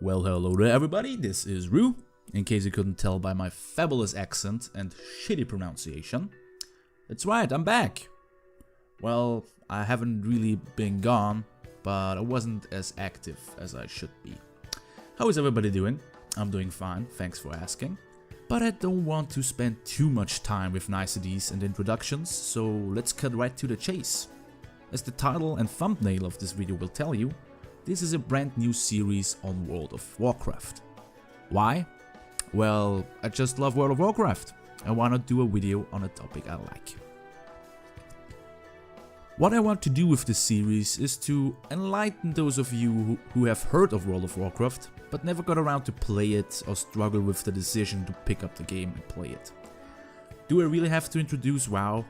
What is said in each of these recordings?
Well, hello there everybody, this is Roo, in case you couldn't tell by my fabulous accent and shitty pronunciation. That's right, I'm back! Well, I haven't really been gone, but I wasn't as active as I should be. How is everybody doing? I'm doing fine, thanks for asking. But I don't want to spend too much time with niceties and introductions, so let's cut right to the chase. As the title and thumbnail of this video will tell you, this is a brand new series on World of Warcraft. Why? Well, I just love World of Warcraft and why not do a video on a topic I like. What I want to do with this series is to enlighten those of you who have heard of World of Warcraft but never got around to play it or struggle with the decision to pick up the game and play it. Do I really have to introduce WoW?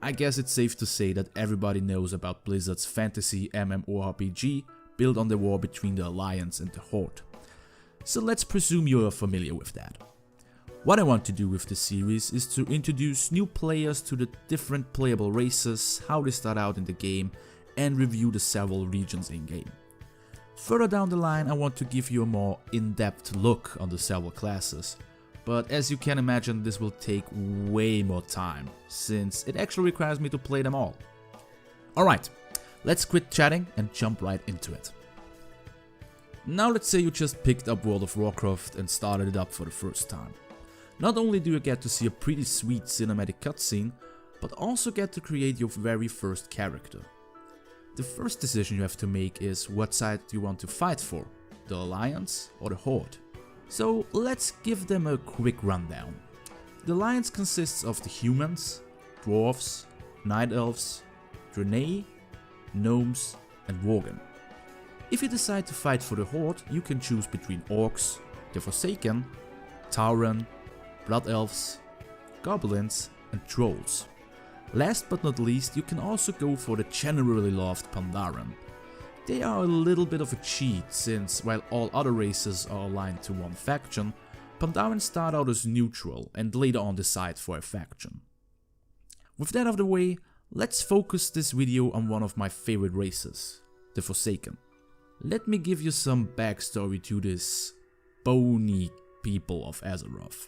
I guess it's safe to say that everybody knows about Blizzard's fantasy MMORPG built on the war between the Alliance and the Horde. So let's presume you are familiar with that. What I want to do with this series is to introduce new players to the different playable races, how they start out in the game, and review the several regions in game. Further down the line I want to give you a more in-depth look on the several classes, but as you can imagine this will take way more time, since it actually requires me to play them all. Alright, let's quit chatting and jump right into it. Now let's say you just picked up World of Warcraft and started it up for the first time. Not only do you get to see a pretty sweet cinematic cutscene, but also get to create your very first character. The first decision you have to make is what side you want to fight for, the Alliance or the Horde. So let's give them a quick rundown. The Alliance consists of the humans, dwarves, night elves, Draenei, gnomes and Worgen. If you decide to fight for the Horde, you can choose between orcs, the Forsaken, Tauren, blood elves, goblins and trolls. Last but not least, you can also go for the generally loved Pandaren. They are a little bit of a cheat, since while all other races are aligned to one faction, Pandaren start out as neutral and later on decide for a faction. With that out of the way, let's focus this video on one of my favorite races, the Forsaken. Let me give you some backstory to this bony people of Azeroth.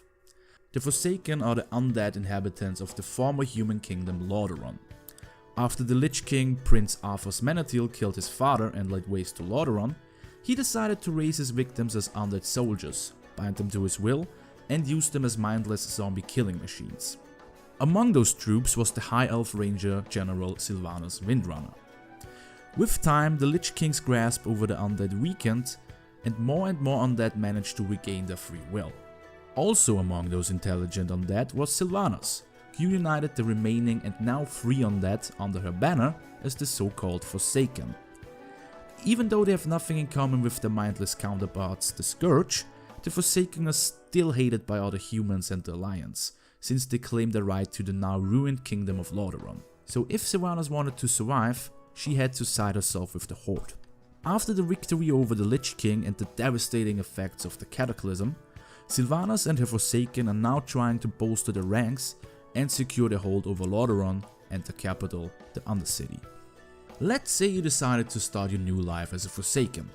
The Forsaken are the undead inhabitants of the former human kingdom Lordaeron. After the Lich King Prince Arthas Menethil killed his father and laid waste to Lordaeron, he decided to raise his victims as undead soldiers, bind them to his will, and use them as mindless zombie killing machines. Among those troops was the High Elf Ranger General Sylvanas Windrunner. With time, the Lich King's grasp over the undead weakened, and more undead managed to regain their free will. Also among those intelligent undead was Sylvanas, who united the remaining and now free undead under her banner as the so-called Forsaken. Even though they have nothing in common with their mindless counterparts, the Scourge, the Forsaken are still hated by other humans and the Alliance, since they claim the right to the now ruined kingdom of Lordaeron. So if Sylvanas wanted to survive, she had to side herself with the Horde. After the victory over the Lich King and the devastating effects of the Cataclysm, Sylvanas and her Forsaken are now trying to bolster their ranks and secure their hold over Lordaeron and the capital, the Undercity. Let's say you decided to start your new life as a Forsaken.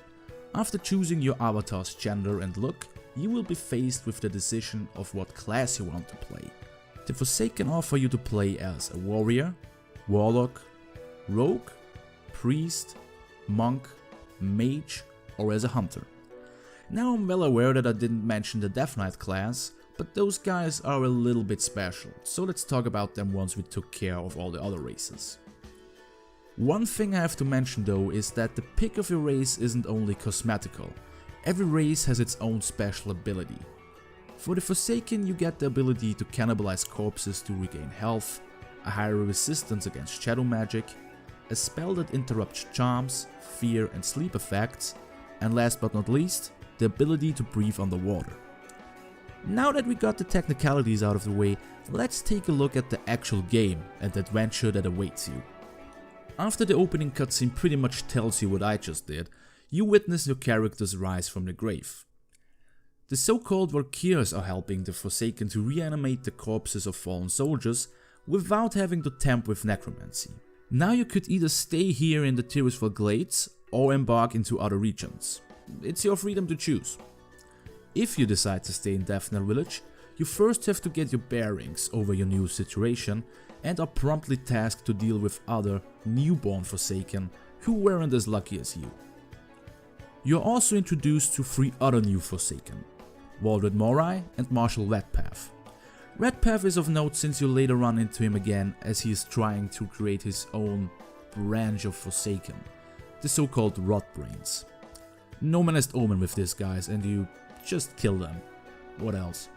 After choosing your avatar's gender and look, you will be faced with the decision of what class you want to play. The Forsaken offer you to play as a warrior, warlock, rogue, priest, monk, mage or as a hunter. Now I'm well aware that I didn't mention the Death Knight class, but those guys are a little bit special, so let's talk about them once we took care of all the other races. One thing I have to mention though is that the pick of your race isn't only cosmetical, every race has its own special ability. For the Forsaken you get the ability to cannibalize corpses to regain health, a higher resistance against shadow magic, a spell that interrupts charms, fear and sleep effects, and last but not least, the ability to breathe underwater. Now that we got the technicalities out of the way, let's take a look at the actual game and the adventure that awaits you. After the opening cutscene pretty much tells you what I just did, you witness your character's rise from the grave. The so-called Valkyrs are helping the Forsaken to reanimate the corpses of fallen soldiers without having to tempt with necromancy. Now you could either stay here in the Tirisfal Glades or embark into other regions. it's your freedom to choose. If you decide to stay in Daphne Village, you first have to get your bearings over your new situation and are promptly tasked to deal with other newborn Forsaken who weren't as lucky as you. You're also introduced to 3 other new Forsaken, Waldred Morai and Marshal Redpath. Redpath is of note since you later run into him again as he is trying to create his own branch of Forsaken, the so-called Rotbrains. No Manest Omen with these guys and you just kill them. What else?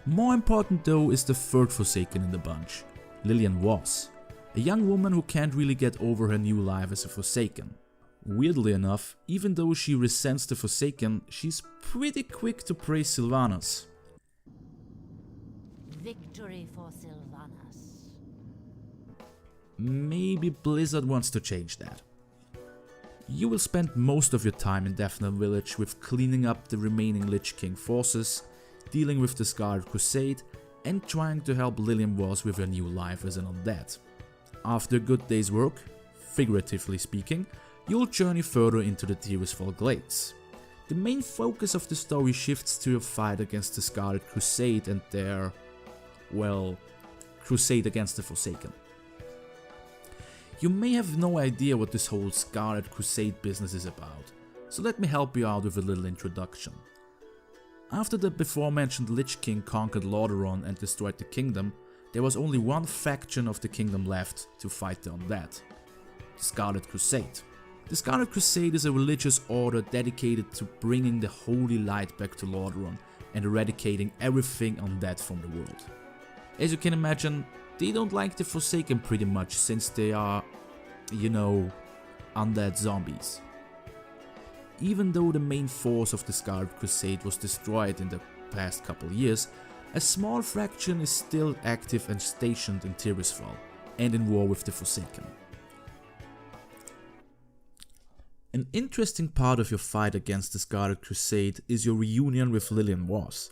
More important though is the 3rd Forsaken in the bunch, Lillian Was, a young woman who can't really get over her new life as a Forsaken. Weirdly enough, even though she resents the Forsaken, she's pretty quick to praise Sylvanas. Victory for Sylvanas. Maybe Blizzard wants to change that. You will spend most of your time in Daphne Village with cleaning up the remaining Lich King forces, dealing with the Scarlet Crusade, and trying to help Lillian Was with her new life as an undead. After a good day's work, figuratively speaking, you'll journey further into the Tirisfal Glades. The main focus of the story shifts to your fight against the Scarlet Crusade and their, well, crusade against the Forsaken. You may have no idea what this whole Scarlet Crusade business is about, so let me help you out with a little introduction. After the before mentioned Lich King conquered Lordaeron and destroyed the kingdom, there was only one faction of the kingdom left to fight the undead, the Scarlet Crusade. The Scarlet Crusade is a religious order dedicated to bringing the holy light back to Lordaeron and eradicating everything undead from the world. As you can imagine, they don't like the Forsaken pretty much since they are, you know, undead zombies. Even though the main force of the Scarlet Crusade was destroyed in the past couple years, a small fraction is still active and stationed in Tirisfal and in war with the Forsaken. An interesting part of your fight against the Scarlet Crusade is your reunion with Lillian Was.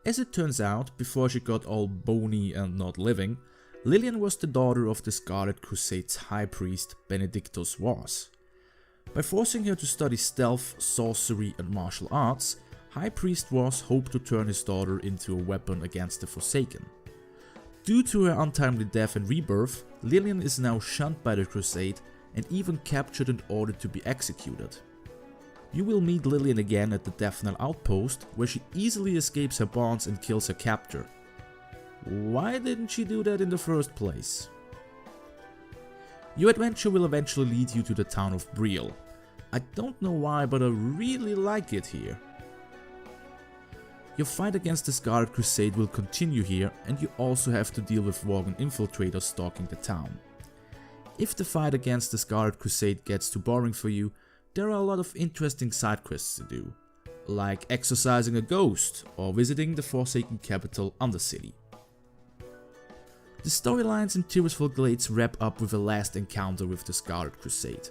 As it turns out, before she got all bony and not living, Lillian was the daughter of the Scarlet Crusade's High Priest Benedictus Was. By forcing her to study stealth, sorcery and martial arts, High Priest Was hoped to turn his daughter into a weapon against the Forsaken. Due to her untimely death and rebirth, Lillian is now shunned by the Crusade and even captured and ordered to be executed. You will meet Lillian again at the Daphne outpost, where she easily escapes her bonds and kills her captor. Why didn't she do that in the first place? Your adventure will eventually lead you to the town of Briel. I don't know why, but I really like it here. Your fight against the Scarlet Crusade will continue here, and you also have to deal with Worgen infiltrators stalking the town. If the fight against the Scarlet Crusade gets too boring for you, there are a lot of interesting side quests to do, like exorcising a ghost or visiting the Forsaken capital Undercity. The storylines in Tirisfal Glades wrap up with a last encounter with the Scarlet Crusade.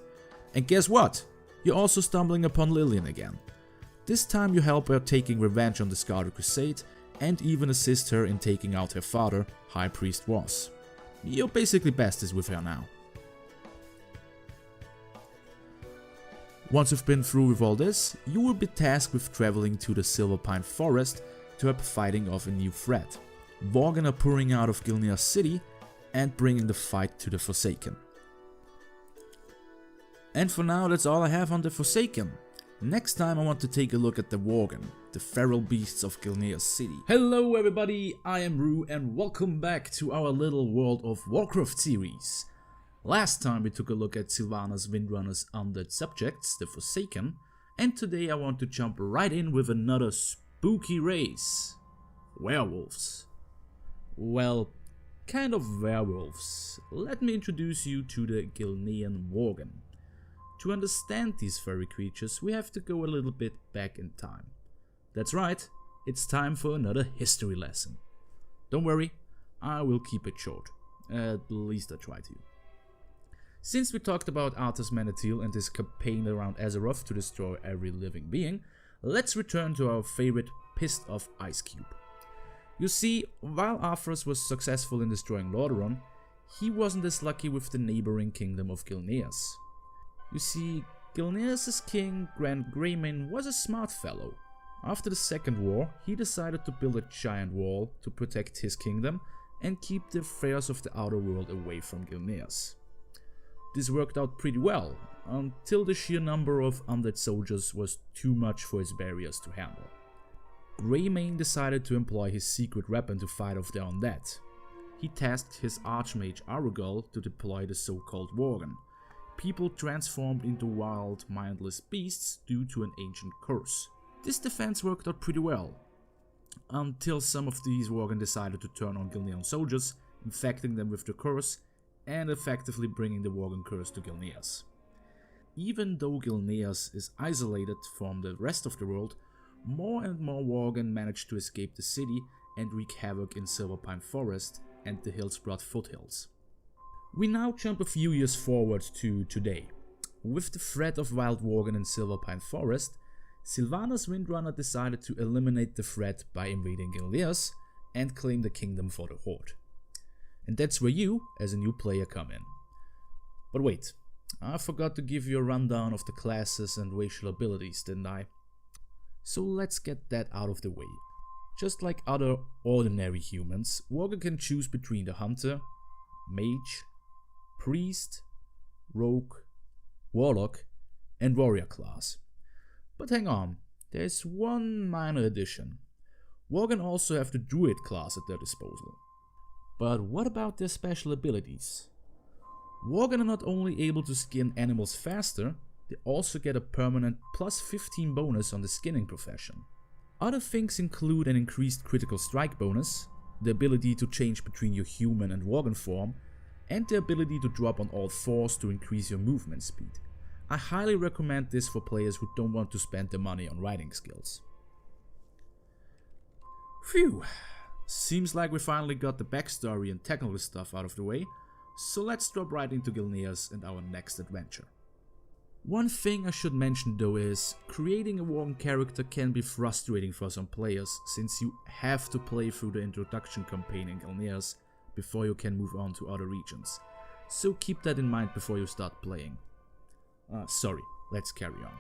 And guess what? You're also stumbling upon Lillian again. This time you help her taking revenge on the Scarlet Crusade and even assist her in taking out her father, High Priest Was. You're basically besties with her now. Once you've been through with all this, you will be tasked with traveling to the Silverpine Forest to help fighting off a new threat. Worgen are pouring out of Gilneas City and bringing the fight to the Forsaken. And for now, that's all I have on the Forsaken. Next time I want to take a look at the Worgen, the feral beasts of Gilneas City. Hello everybody, I am Roo and welcome back to our little World of Warcraft series. Last time we took a look at Sylvanas Windrunner's undead subjects, the Forsaken, and today I want to jump right in with another spooky race. Werewolves. Well, kind of werewolves. Let me introduce you to the Gilnean Worgen. To understand these furry creatures, we have to go a little bit back in time. That's right, it's time for another history lesson. Don't worry, I will keep it short. At least I try to. Since we talked about Arthas Menethil and his campaign around Azeroth to destroy every living being, let's return to our favorite pissed off Ice Cube. You see, while Arthas was successful in destroying Lordaeron, he wasn't as lucky with the neighboring kingdom of Gilneas. You see, Gilneas' king, Grand Greymane, was a smart fellow. After the Second War, he decided to build a giant wall to protect his kingdom and keep the affairs of the outer world away from Gilneas. This worked out pretty well, until the sheer number of undead soldiers was too much for his barriers to handle. Greymane decided to employ his secret weapon to fight off the undead. He tasked his archmage Arugul to deploy the so-called Worgen, people transformed into wild, mindless beasts due to an ancient curse. This defense worked out pretty well, until some of these Worgen decided to turn on Gilnean soldiers, infecting them with the curse and effectively bringing the Worgen curse to Gilneas. Even though Gilneas is isolated from the rest of the world, more and more Worgen managed to escape the city and wreak havoc in Silverpine Forest and the Hillsbroad foothills. We now jump a few years forward to today. With the threat of wild Worgen in Silverpine Forest, Sylvanas Windrunner decided to eliminate the threat by invading Gilneas and claim the kingdom for the Horde. And that's where you, as a new player, come in. But wait, I forgot to give you a rundown of the classes and racial abilities, didn't I? So let's get that out of the way. Just like other ordinary humans, Worgen can choose between the Hunter, Mage, Priest, Rogue, Warlock and Warrior class. But hang on, there's one minor addition. Worgen also have the Druid class at their disposal. But what about their special abilities? Worgen are not only able to skin animals faster, they also get a permanent plus 15 bonus on the skinning profession. Other things include an increased critical strike bonus, the ability to change between your human and Worgen form, and the ability to drop on all fours to increase your movement speed. I highly recommend this for players who don't want to spend their money on riding skills. Phew, seems like we finally got the backstory and technical stuff out of the way, so let's drop right into Gilneas and our next adventure. One thing I should mention though is, creating a Worgen character can be frustrating for some players, since you have to play through the introduction campaign in Gilneas before you can move on to other regions, so keep that in mind before you start playing. Sorry, let's carry on.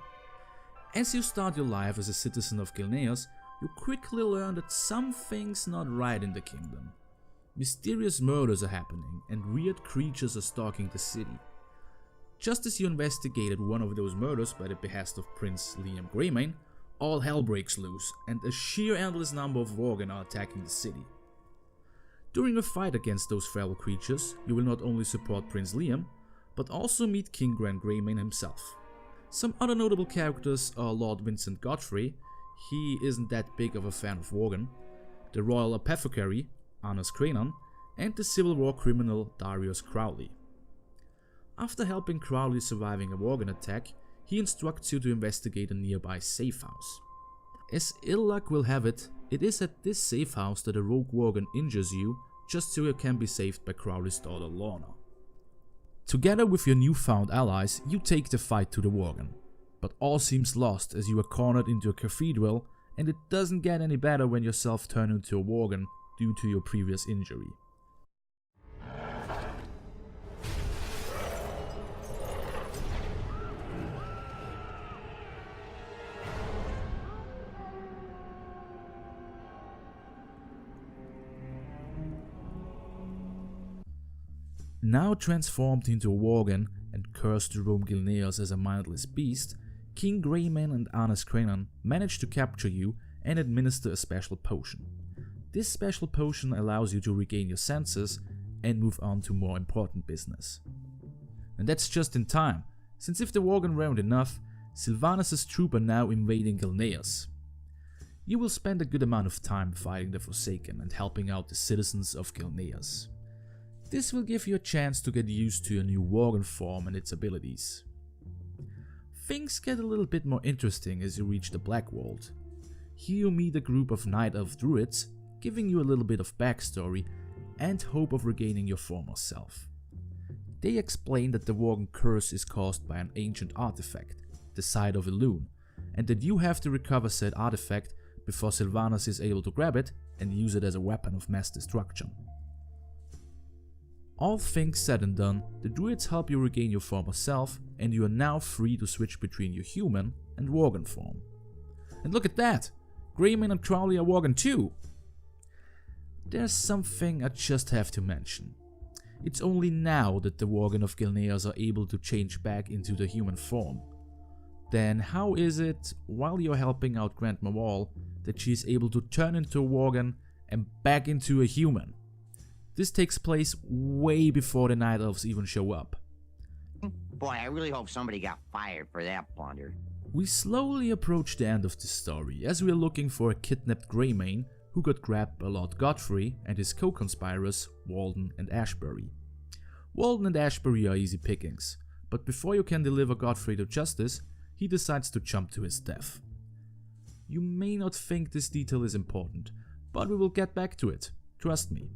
As you start your life as a citizen of Gilneas, you quickly learn that something's not right in the kingdom. Mysterious murders are happening and weird creatures are stalking the city. Just as you investigated one of those murders by the behest of Prince Liam Greymane, all hell breaks loose and a sheer endless number of Worgen are attacking the city. During a fight against those feral creatures, you will not only support Prince Liam, but also meet King Grand Greymane himself. Some other notable characters are Lord Vincent Godfrey, he isn't that big of a fan of Worgen, the Royal Apothecary, Anus Cranon, and the Civil War criminal Darius Crowley. After helping Crowley surviving a Worgen attack, he instructs you to investigate a nearby safe house. As ill luck will have it, it is at this safe house that a rogue Worgen injures you, just so you can be saved by Crowley's daughter Lorna. Together with your newfound allies, you take the fight to the Worgen. But all seems lost as you are cornered into a cathedral, and it doesn't get any better when yourself turn into a Worgen due to your previous injury. Now transformed into a Worgen and cursed to roam Gilneas as a mindless beast, King Greymane and Anus Cranon manage to capture you and administer a special potion. This special potion allows you to regain your senses and move on to more important business. And that's just in time, since if the Worgen weren't enough, Sylvanas' troops are now invading Gilneas. You will spend a good amount of time fighting the Forsaken and helping out the citizens of Gilneas. This will give you a chance to get used to your new Worgen form and its abilities. Things get a little bit more interesting as you reach the Black World. Here you meet a group of Night Elf druids, giving you a little bit of backstory and hope of regaining your former self. They explain that the Worgen curse is caused by an ancient artifact, the Side of Elune, and that you have to recover said artifact before Sylvanas is able to grab it and use it as a weapon of mass destruction. All things said and done, the druids help you regain your former self, and you are now free to switch between your human and worgen form. And look at that! Greymane and Crowley are worgen too! There's something I just have to mention. It's only now that the worgen of Gilneas are able to change back into the human form. Then how is it, while you're helping out Grandma Wall, that she is able to turn into a worgen and back into a human? This takes place way before the Night Elves even show up. Boy, I really hope somebody got fired for that blunder. We slowly approach the end of the story as we are looking for a kidnapped Greymane who got grabbed by Lord Godfrey and his co-conspirators Walden and Ashbury. Walden and Ashbury are easy pickings, but before you can deliver Godfrey to justice, he decides to jump to his death. You may not think this detail is important, but we will get back to it, trust me.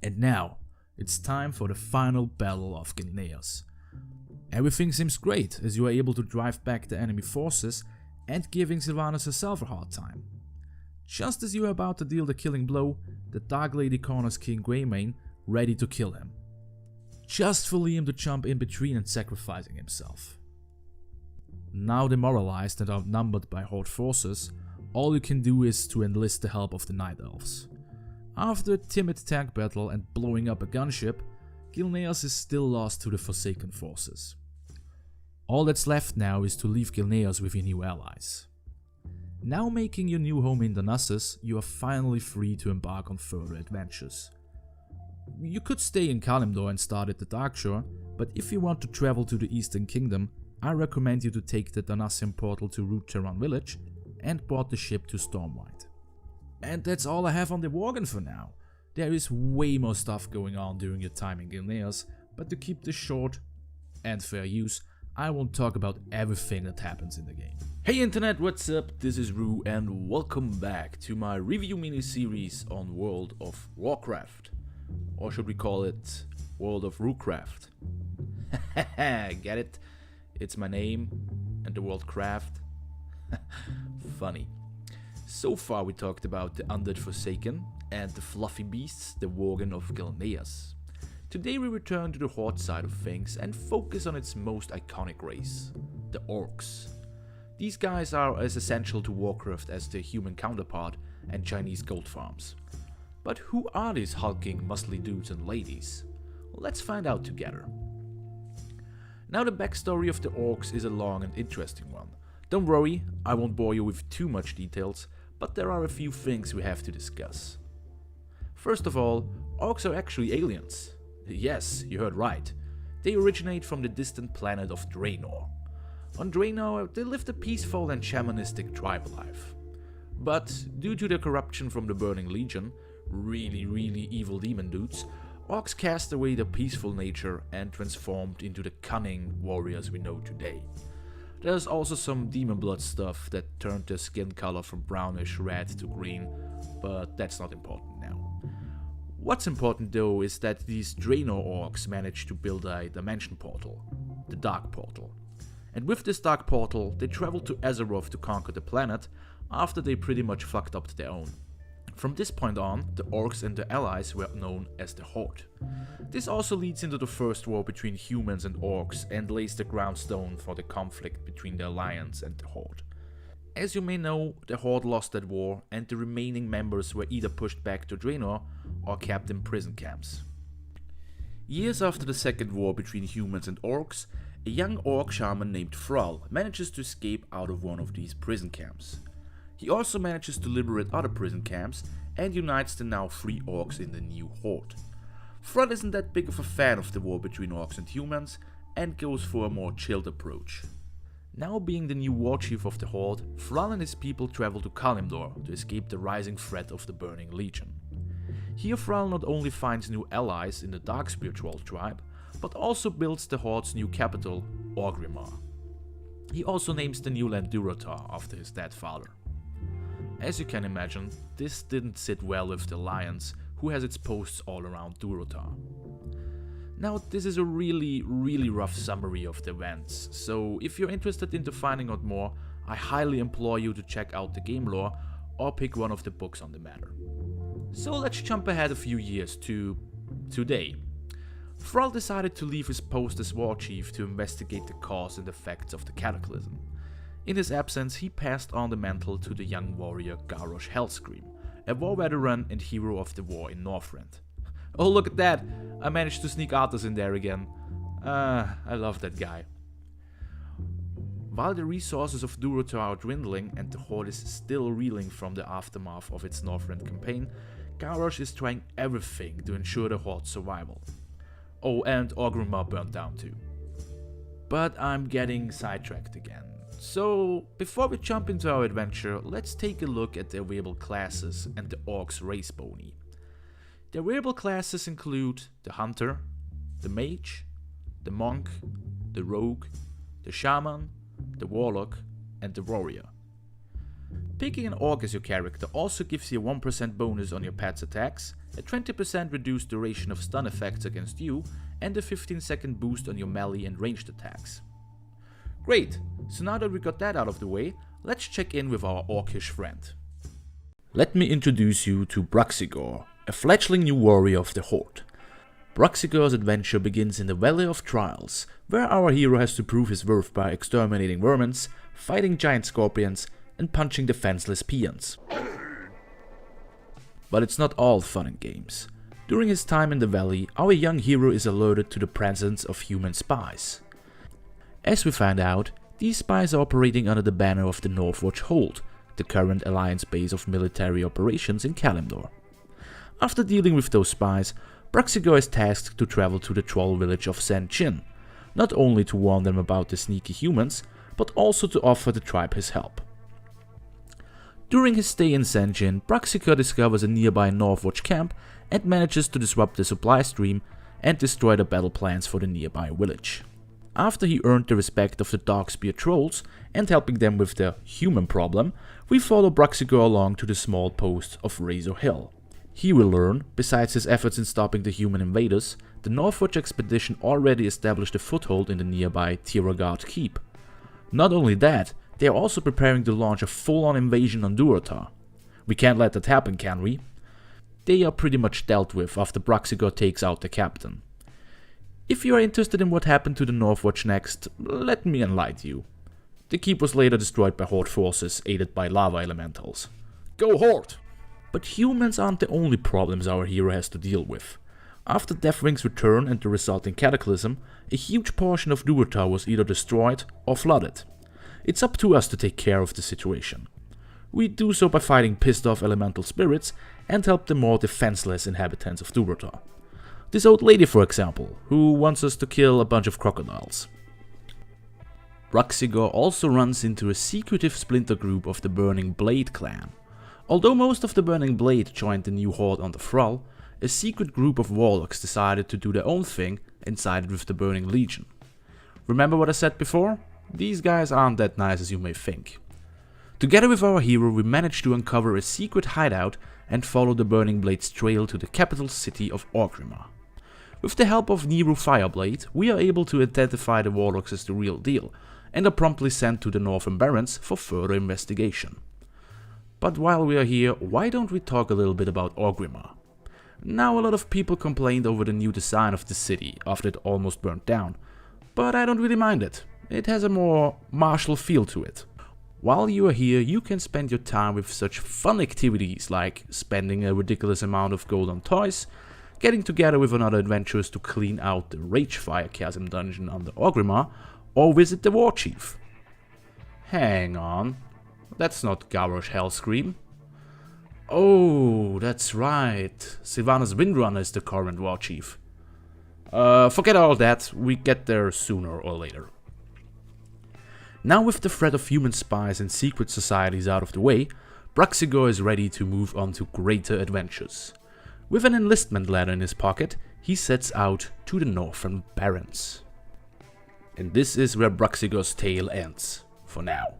And now, it's time for the final battle of Gilneas. Everything seems great as you are able to drive back the enemy forces and giving Sylvanas herself a hard time. Just as you are about to deal the killing blow, the Dark Lady corners King Greymane, ready to kill him. Just for Liam to jump in between and sacrificing himself. Now demoralized and outnumbered by Horde forces, all you can do is to enlist the help of the Night Elves. After a timid tank battle and blowing up a gunship, Gilneas is still lost to the Forsaken forces. All that's left now is to leave Gilneas with your new allies. Now making your new home in Darnassus, you are finally free to embark on further adventures. You could stay in Kalimdor and start at the Darkshore, but if you want to travel to the Eastern Kingdom, I recommend you to take the Darnassian portal to Root Terran Village and board the ship to Stormwind. And that's all I have on the worgen for now. There is way more stuff going on during your time in Gilneas, but to keep this short and fair use, I won't talk about everything that happens in the game. Hey internet, what's up? This is Roo and welcome back to my review mini-series on World of Warcraft. Or should we call it World of Roocraft? Get it? It's my name and the world craft. Funny. So far we talked about the Undead Forsaken and the fluffy beasts, the worgen of Gilneas. Today we return to the Horde side of things and focus on its most iconic race, the Orcs. These guys are as essential to Warcraft as their human counterpart and Chinese gold farms. But who are these hulking, muscly dudes and ladies? Well, let's find out together. Now the backstory of the Orcs is a long and interesting one. Don't worry, I won't bore you with too much details, but there are a few things we have to discuss. First of all, Orcs are actually aliens. Yes, you heard right. They originate from the distant planet of Draenor. On Draenor, they lived a peaceful and shamanistic tribal life. But due to the corruption from the Burning Legion, really evil demon dudes, Orcs cast away their peaceful nature and transformed into the cunning warriors we know today. There's also some demon blood stuff that turned their skin color from brownish red to green, but that's not important now. What's important though is that these Draenor Orcs managed to build a dimension portal, the Dark Portal. And with this Dark Portal, they traveled to Azeroth to conquer the planet after they pretty much fucked up their own. From this point on, the Orcs and their allies were known as the Horde. This also leads into the first war between humans and Orcs and lays the ground stone for the conflict between the Alliance and the Horde. As you may know, the Horde lost that war and the remaining members were either pushed back to Draenor or kept in prison camps. Years after the second war between humans and Orcs, a young Orc shaman named Thrall manages to escape out of one of these prison camps. He also manages to liberate other prison camps and unites the now free Orcs in the new Horde. Thrall isn't that big of a fan of the war between Orcs and humans and goes for a more chilled approach. Now being the new war chief of the Horde, Thrall and his people travel to Kalimdor to escape the rising threat of the Burning Legion. Here Thrall not only finds new allies in the Dark Spiritual tribe, but also builds the Horde's new capital, Orgrimmar. He also names the new land Durotar after his dead father. As you can imagine, this didn't sit well with the Alliance, who has its posts all around Durotar. Now this is a really rough summary of the events, so if you're interested in finding out more, I highly implore you to check out the game lore or pick one of the books on the matter. So let's jump ahead a few years to Today, Thrall decided to leave his post as war chief to investigate the cause and effects of the cataclysm. In his absence, he passed on the mantle to the young warrior Garrosh Hellscream, a war veteran and hero of the war in Northrend. Oh, look at that! I managed to sneak Arthas in there again. I love that guy. While the resources of Durotar are dwindling and the Horde is still reeling from the aftermath of its Northrend campaign, Garrosh is trying everything to ensure the Horde's survival. Oh, and Orgrimmar burnt down too. But I'm getting sidetracked again. So, before we jump into our adventure, let's take a look at the available classes and the Orc's race bony. The available classes include the Hunter, the Mage, the Monk, the Rogue, the Shaman, the Warlock, and the Warrior. Picking an Orc as your character also gives you a 1% bonus on your pet's attacks, a 20% reduced duration of stun effects against you, and a 15-second boost on your melee and ranged attacks. Great, so now that we got that out of the way, let's check in with our Orcish friend. Let me introduce you to Braxigor, a fledgling new warrior of the Horde. Braxigor's adventure begins in the Valley of Trials, where our hero has to prove his worth by exterminating vermins, fighting giant scorpions, and punching defenseless peons. But it's not all fun and games. During his time in the valley, our young hero is alerted to the presence of human spies. As we find out, these spies are operating under the banner of the Northwatch Hold, the current alliance base of military operations in Kalimdor. After dealing with those spies, Braxigor is tasked to travel to the troll village of Sen-Chin, not only to warn them about the sneaky humans, but also to offer the tribe his help. During his stay in Sen-Chin, Braxigor discovers a nearby Northwatch camp and manages to disrupt the supply stream and destroy the battle plans for the nearby village. After he earned the respect of the Darkspear trolls and helping them with their human problem, we follow Braxigor along to the small post of Razor Hill. He will learn, besides his efforts in stopping the human invaders, the Northwatch expedition already established a foothold in the nearby Tiragard Keep. Not only that, they are also preparing to launch a full-on invasion on Durotar. We can't let that happen, can we? They are pretty much dealt with after Braxigor takes out the captain. If you are interested in what happened to the Northwatch next, let me enlighten you. The keep was later destroyed by Horde forces aided by lava elementals. Go Horde! But humans aren't the only problems our hero has to deal with. After Deathwing's return and the resulting cataclysm, a huge portion of Durotar was either destroyed or flooded. It's up to us to take care of the situation. We do so by fighting pissed off elemental spirits and help the more defenseless inhabitants of Durotar. This old lady, for example, who wants us to kill a bunch of crocodiles. Braxigor also runs into a secretive splinter group of the Burning Blade clan. Although most of the Burning Blade joined the new Horde on the Thrall, a secret group of warlocks decided to do their own thing and sided with the Burning Legion. Remember what I said before? These guys aren't that nice as you may think. Together with our hero, we managed to uncover a secret hideout and follow the Burning Blade's trail to the capital city of Orgrimmar. With the help of Nehru Fireblade, we are able to identify the warlocks as the real deal, and are promptly sent to the Northern Barrens for further investigation. But while we are here, why don't we talk a little bit about Orgrimmar? Now, a lot of people complained over the new design of the city after it almost burnt down, but I don't really mind it. It has a more martial feel to it. While you are here, you can spend your time with such fun activities like spending a ridiculous amount of gold on toys, getting together with another adventurers to clean out the Ragefire Chasm dungeon under Orgrimmar, or visit the War Chief. Hang on, that's not Garrosh Hellscream. Oh, that's right, Sylvanas Windrunner is the current War Chief. Forget all that, we get there sooner or later. Now with the threat of human spies and secret societies out of the way, Braxigor is ready to move on to greater adventures. With an enlistment letter in his pocket, he sets out to the Northern Barrens. And this is where Braxigor's tale ends, for now.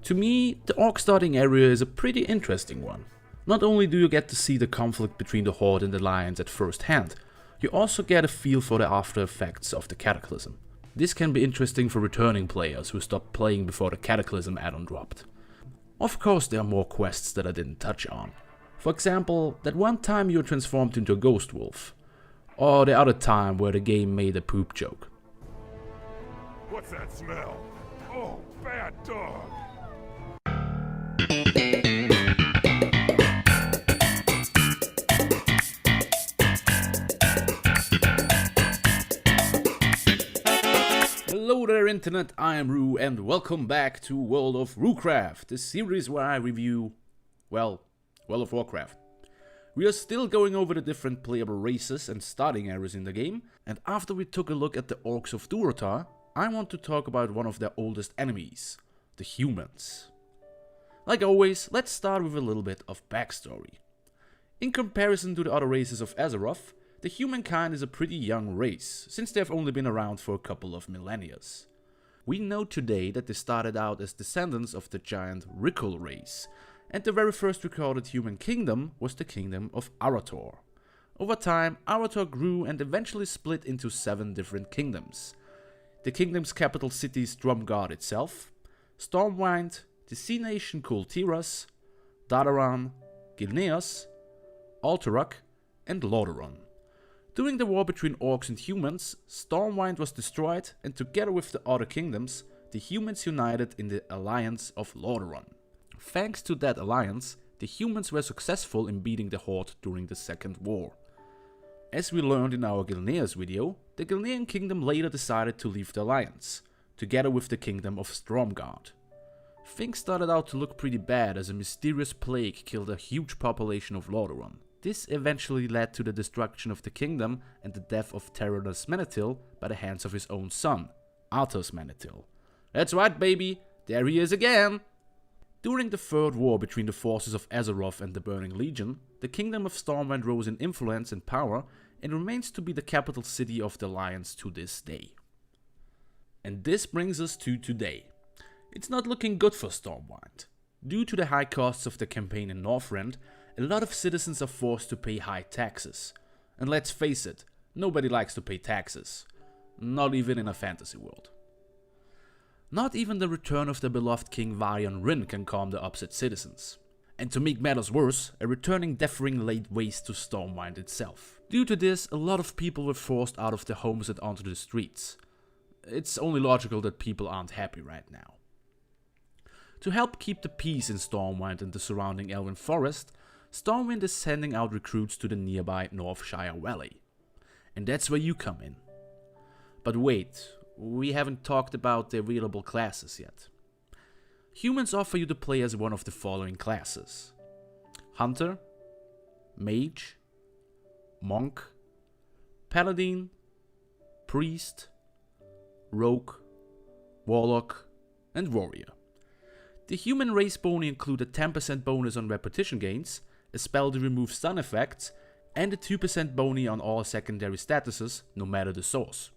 To me, the Orc starting area is a pretty interesting one. Not only do you get to see the conflict between the Horde and the Alliance at first hand, you also get a feel for the after effects of the Cataclysm. This can be interesting for returning players who stopped playing before the Cataclysm add-on dropped. Of course, there are more quests that I didn't touch on. For example, that one time you were transformed into a ghost wolf. or the other time where the game made a poop joke. What's that smell? Oh, bad dog. Hello there internet, I am Roo and welcome back to World of Roocraft, the series where I review, well, World of Warcraft. We are still going over the different playable races and starting areas in the game, and after we took a look at the Orcs of Durotar, I want to talk about one of their oldest enemies, the humans. Like always, let's start with a little bit of backstory. In comparison to the other races of Azeroth, the humankind is a pretty young race, since they have only been around for a couple of millennia. We know today that they started out as descendants of the giant Rickle race, and the very first recorded human kingdom was the kingdom of Arator. Over time, Arator grew and eventually split into 7 different kingdoms. The kingdom's capital city is Stromgarde itself, Stormwind, the sea nation Kul Tiras, Dalaran, Gilneas, Alterac, and Lordaeron. During the war between orcs and humans, Stormwind was destroyed, and together with the other kingdoms, the humans united in the Alliance of Lordaeron. Thanks to that alliance, the humans were successful in beating the Horde during the Second War. As we learned in our Gilneas video, the Gilnean kingdom later decided to leave the alliance, together with the kingdom of Stromgarde. Things started out to look pretty bad as a mysterious plague killed a huge population of Lordaeron. This eventually led to the destruction of the kingdom and the death of Teradas Menethil by the hands of his own son, Arthas Menethil. That's right baby, there he is again! During the Third War between the forces of Azeroth and the Burning Legion, the kingdom of Stormwind rose in influence and power and remains to be the capital city of the Alliance to this day. And this brings us to today. It's not looking good for Stormwind. Due to the high costs of the campaign in Northrend, a lot of citizens are forced to pay high taxes. And let's face it, nobody likes to pay taxes. Not even in a fantasy world. Not even the return of the beloved King Varian Rin can calm the upset citizens. And to make matters worse, a returning Deathring laid waste to Stormwind itself. Due to this, a lot of people were forced out of their homes and onto the streets. It's only logical that people aren't happy right now. To help keep the peace in Stormwind and the surrounding Elven Forest, Stormwind is sending out recruits to the nearby Northshire Valley. And that's where you come in. But wait, we haven't talked about the available classes yet. Humans offer you to play as one of the following classes: Hunter, Mage, Monk, Paladin, Priest, Rogue, Warlock, and Warrior. The human race boni include a 10% bonus on repetition gains, a spell to remove stun effects, and a 2% boni on all secondary statuses, no matter the source.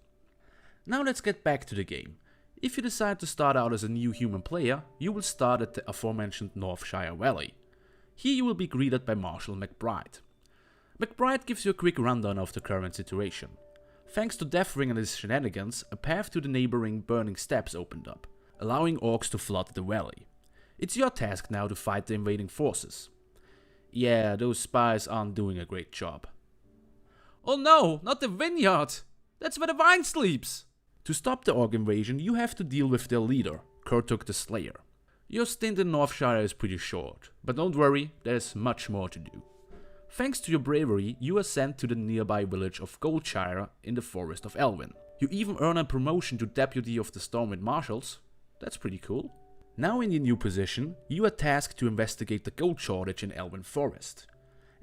Now let's get back to the game. If you decide to start out as a new human player, you will start at the aforementioned Northshire Valley. Here you will be greeted by Marshal McBride. McBride gives you a quick rundown of the current situation. Thanks to Deathring and his shenanigans, a path to the neighboring Burning Steppes opened up, allowing orcs to flood the valley. It's your task now to fight the invading forces. Yeah, those spies aren't doing a great job. Oh no, not the vineyard! That's where the vine sleeps! To stop the orc invasion, you have to deal with their leader, Kurtuk the Slayer. Your stint in Northshire is pretty short, but don't worry, there's much more to do. Thanks to your bravery, you are sent to the nearby village of Goldshire in the Forest of Elwyn. You even earn a promotion to Deputy of the Stormwind Marshals. That's pretty cool. Now in your new position, you are tasked to investigate the gold shortage in Elwyn Forest.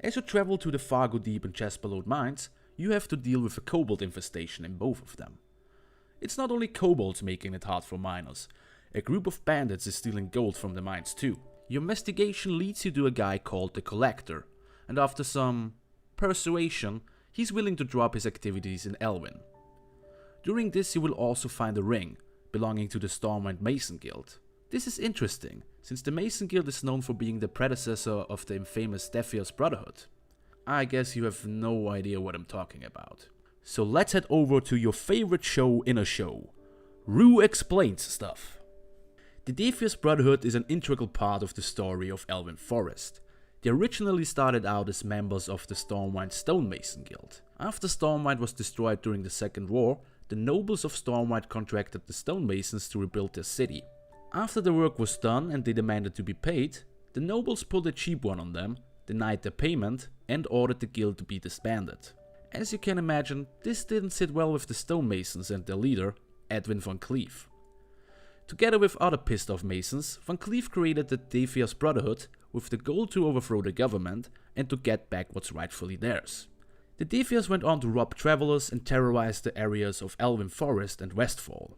As you travel to the Fargo Deep and Chespalode mines, you have to deal with a kobold infestation in both of them. It's not only kobolds making it hard for miners, a group of bandits is stealing gold from the mines too. Your investigation leads you to a guy called the Collector, and after some persuasion, he's willing to drop his activities in Elwyn. During this you will also find a ring, belonging to the Stormwind Mason Guild. This is interesting, since the Mason Guild is known for being the predecessor of the infamous Defios Brotherhood. I guess you have no idea what I'm talking about. So let's head over to your favorite show in a show. Roo Explains Stuff. The Defios Brotherhood is an integral part of the story of Elwyn Forest. They originally started out as members of the Stormwind Stonemason Guild. After Stormwind was destroyed during the Second War, the nobles of Stormwind contracted the stonemasons to rebuild their city. After the work was done and they demanded to be paid, the nobles pulled a cheap one on them, denied their payment, and ordered the guild to be disbanded. As you can imagine, this didn't sit well with the stonemasons and their leader, Edwin van Cleef. Together with other pissed off masons, Van Cleef created the Defias Brotherhood with the goal to overthrow the government and to get back what's rightfully theirs. The Defias went on to rob travelers and terrorize the areas of Elven Forest and Westfall.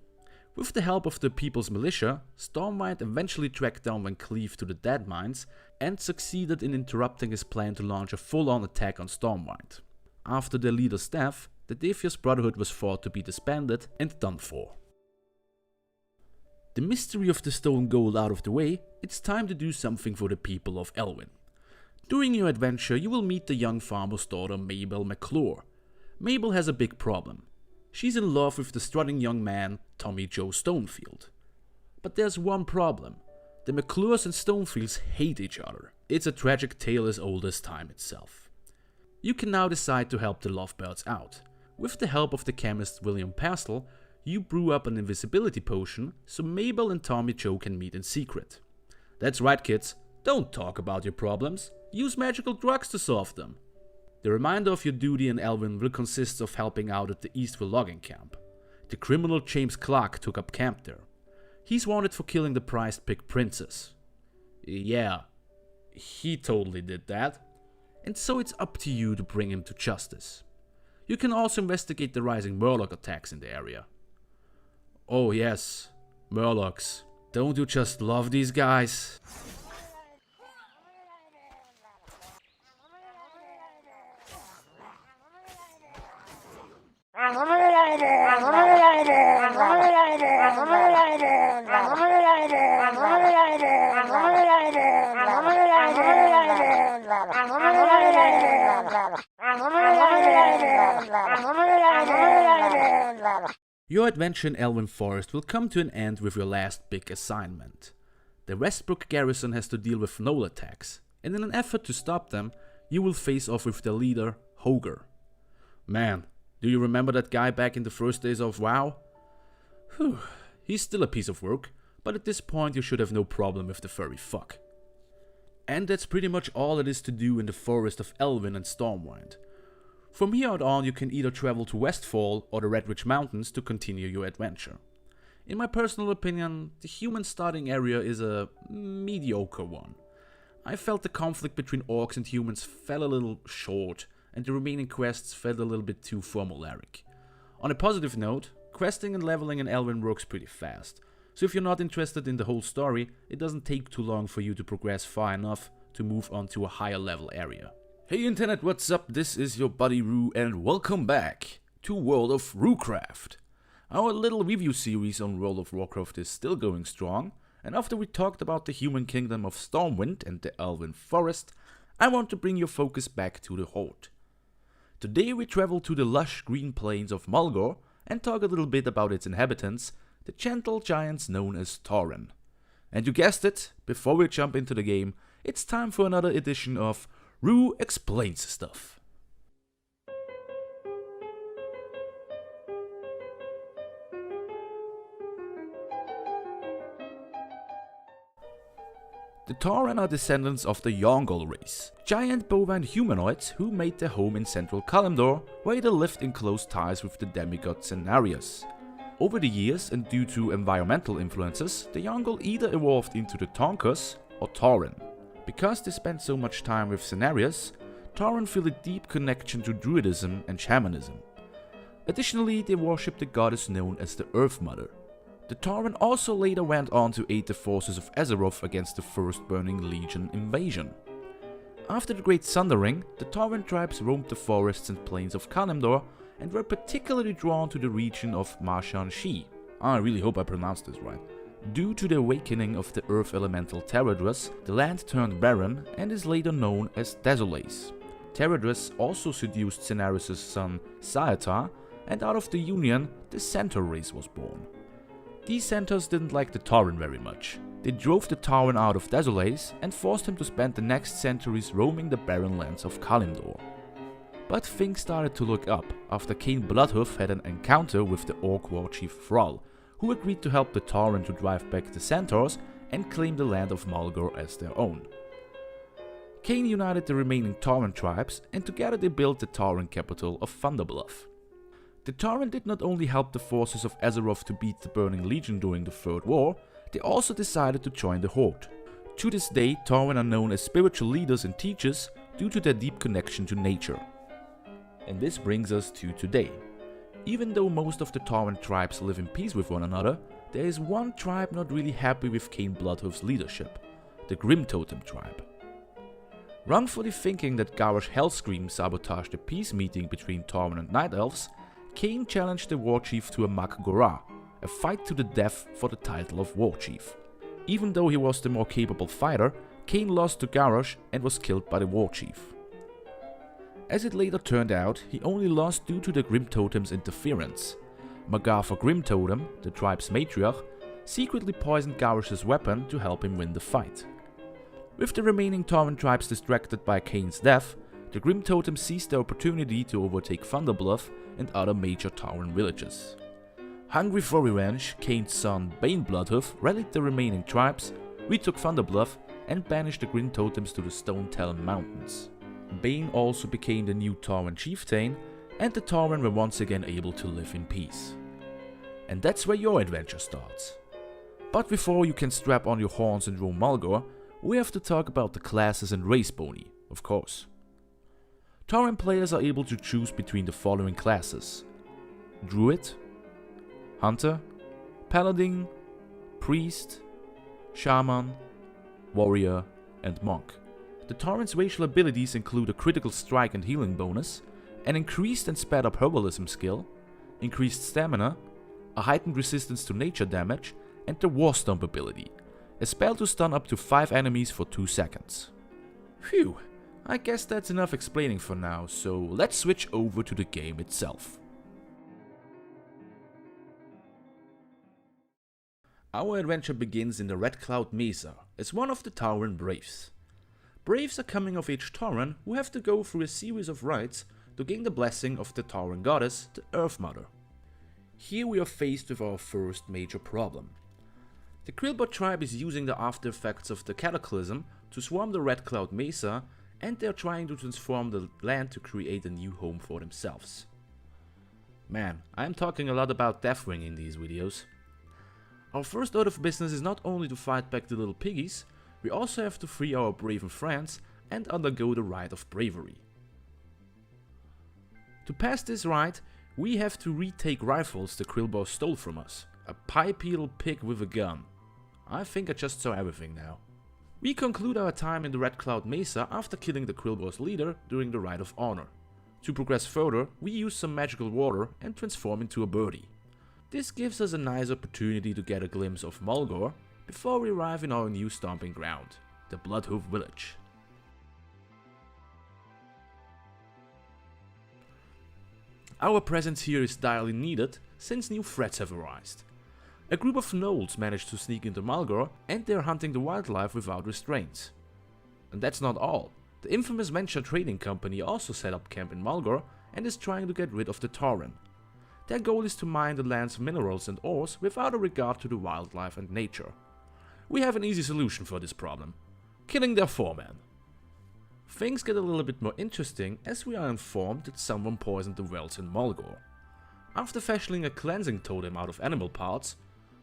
With the help of the People's Militia, Stormwind eventually tracked down Van Cleef to the Dead Mines and succeeded in interrupting his plan to launch a full-on attack on Stormwind. After their leader's death, the Defias Brotherhood was thought to be disbanded and done for. The mystery of the stone gold out of the way, it's time to do something for the people of Elwyn. During your adventure, you will meet the young farmer's daughter Mabel McClure. Mabel has a big problem. She's in love with the strutting young man Tommy Joe Stonefield. But there's one problem. The McClures and Stonefields hate each other. It's a tragic tale as old as time itself. You can now decide to help the lovebirds out. With the help of the chemist William Pastel, you brew up an invisibility potion so Mabel and Tommy Joe can meet in secret. That's right, kids, don't talk about your problems, use magical drugs to solve them. The remainder of your duty in Elwyn will consist of helping out at the Eastville logging camp. The criminal James Clark took up camp there. He's wanted for killing the prized pig princess. Yeah, he totally did that. And so it's up to you to bring him to justice. You can also investigate the rising Murloc attacks in the area. Oh yes, Murlocs. Don't you just love these guys? Your adventure in Elven Forest will come to an end with your last big assignment. The Westbrook garrison has to deal with gnoll attacks, and in an effort to stop them, you will face off with their leader, Hoger. Man, do you remember that guy back in the first days of WoW? Whew, he's still a piece of work, but at this point you should have no problem with the furry fuck. And that's pretty much all it is to do in the Forest of Elwyn and Stormwind. From here on you can either travel to Westfall or the Redridge Mountains to continue your adventure. In my personal opinion, the human starting area is a mediocre one. I felt the conflict between orcs and humans fell a little short, and the remaining quests felt a little bit too formulaic. On a positive note, questing and leveling in Elwyn works pretty fast, so if you're not interested in the whole story, it doesn't take too long for you to progress far enough to move on to a higher level area. Hey internet, what's up? This is your buddy Roo and welcome back to World of Roocraft. Our little review series on World of Warcraft is still going strong, and after we talked about the human kingdom of Stormwind and the Elven Forest, I want to bring your focus back to the Horde. Today we travel to the lush green plains of Mulgore and talk a little bit about its inhabitants, the gentle giants known as Tauren. And you guessed it, before we jump into the game, it's time for another edition of Roo Explains Stuff. The Tauren are descendants of the Yongle race, giant bovine humanoids who made their home in central Kalimdor, where they lived in close ties with the demigod Cenarius. Over the years and due to environmental influences, the Yongle either evolved into the Tonkas or Tauren. Because they spent so much time with Cenarius, Tauren feel a deep connection to druidism and shamanism. Additionally, they worship the goddess known as the Earth Mother. The Tauren also later went on to aid the forces of Azeroth against the First Burning Legion invasion. After the Great Sundering, the Tauren tribes roamed the forests and plains of Kalimdor and were particularly drawn to the region of Marsh-on-Shee. I really hope I pronounced this right. Due to the awakening of the earth elemental Teradras, the land turned barren and is later known as Desolace. Teradras also seduced Cenarius' son Saetar, and out of the union, the Centaur race was born. These centaurs didn't like the Tauren very much. They drove the Tauren out of Desolace and forced him to spend the next centuries roaming the barren lands of Kalimdor. But things started to look up after Cain Bloodhoof had an encounter with the Orc war chief Thrall, who agreed to help the Tauren to drive back the centaurs and claim the land of Mulgore as their own. Cain united the remaining Tauren tribes, and together they built the Tauren capital of Thunderbluff. The Tauren did not only help the forces of Azeroth to beat the Burning Legion during the Third War, they also decided to join the Horde. To this day, Tauren are known as spiritual leaders and teachers due to their deep connection to nature. And this brings us to today. Even though most of the Tauren tribes live in peace with one another, there is one tribe not really happy with Cain Bloodhoof's leadership, the Grim Totem tribe. Wrongfully thinking that Garrosh Hellscream sabotaged a peace meeting between Tauren and Night Elves, Cain challenged the war chief to a Mak Gorah, a fight to the death for the title of war chief. Even though he was the more capable fighter, Cain lost to Garrosh and was killed by the war chief. As it later turned out, he only lost due to the Grim Totem's interference. Magarfa Grim Totem, the tribe's matriarch, secretly poisoned Garrosh's weapon to help him win the fight. With the remaining Tauren tribes distracted by Cain's death, the Grim Totem seized the opportunity to overtake Thunderbluff and other major Tauren villages. Hungry for revenge, Cain's son Bane Bloodhoof rallied the remaining tribes, retook Thunderbluff, and banished the Grim Totems to the Stone Talon Mountains. Bane also became the new Tauren chieftain, and the Tauren were once again able to live in peace. And that's where your adventure starts. But before you can strap on your horns and roam Mulgore, we have to talk about the classes and race boni, of course. Tauren players are able to choose between the following classes: Druid, Hunter, Paladin, Priest, Shaman, Warrior, and Monk. The Tauren's racial abilities include a critical strike and healing bonus, an increased and sped up herbalism skill, increased stamina, a heightened resistance to nature damage, and the War Stomp ability, a spell to stun up to 5 enemies for 2 seconds. Phew, I guess that's enough explaining for now, so let's switch over to the game itself. Our adventure begins in the Red Cloud Mesa as one of the Tauren Braves. Braves are coming-of-age Tauren who have to go through a series of rites to gain the blessing of the Tauren goddess, the Earth Mother. Here we are faced with our first major problem. The Krillbot tribe is using the after effects of the Cataclysm to swarm the Red Cloud Mesa, and they are trying to transform the land to create a new home for themselves. Man, I am talking a lot about Deathwing in these videos. Our first order of business is not only to fight back the little piggies, we also have to free our braven friends and undergo the rite of bravery. To pass this rite, we have to retake rifles the Krillbot stole from us. A bipedal pig with a gun. I think I just saw everything now. We conclude our time in the Red Cloud Mesa after killing the Krillbot's leader during the Rite of Honor. To progress further, we use some magical water and transform into a birdie. This gives us a nice opportunity to get a glimpse of Mulgore before we arrive in our new stomping ground, the Bloodhoof village. Our presence here is direly needed since new threats have arisen. A group of gnolls managed to sneak into Mulgore and they are hunting the wildlife without restraints. And that's not all. The infamous Venture Trading Company also set up camp in Mulgore and is trying to get rid of the Tauren. Their goal is to mine the land's minerals and ores without a regard to the wildlife and nature. We have an easy solution for this problem: killing their foreman. Things get a little bit more interesting as we are informed that someone poisoned the wells in Mulgore. After fashioning a cleansing totem out of animal parts,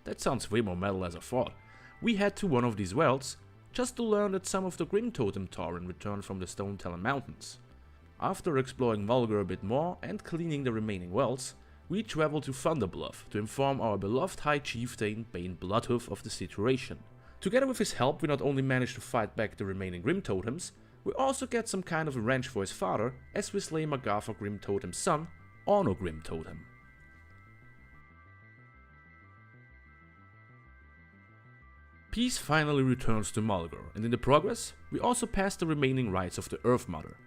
that sounds way more metal as I thought, we head to one of these wells, just to learn that some of the Grim Totem Tauren returned from the Stone Talon Mountains. After exploring Mulgore a bit more and cleaning the remaining wells, we travel to Thunderbluff to inform our beloved High Chieftain Bane Bloodhoof of the situation. Together with his help, we not only manage to fight back the remaining Grim Totems, we also get some kind of revenge for his father as we slay Magarfa Grim Totem's son, Orno Grim Totem. Peace finally returns to Mulgore, and in the progress, we also pass the remaining rites of the Earth Mother.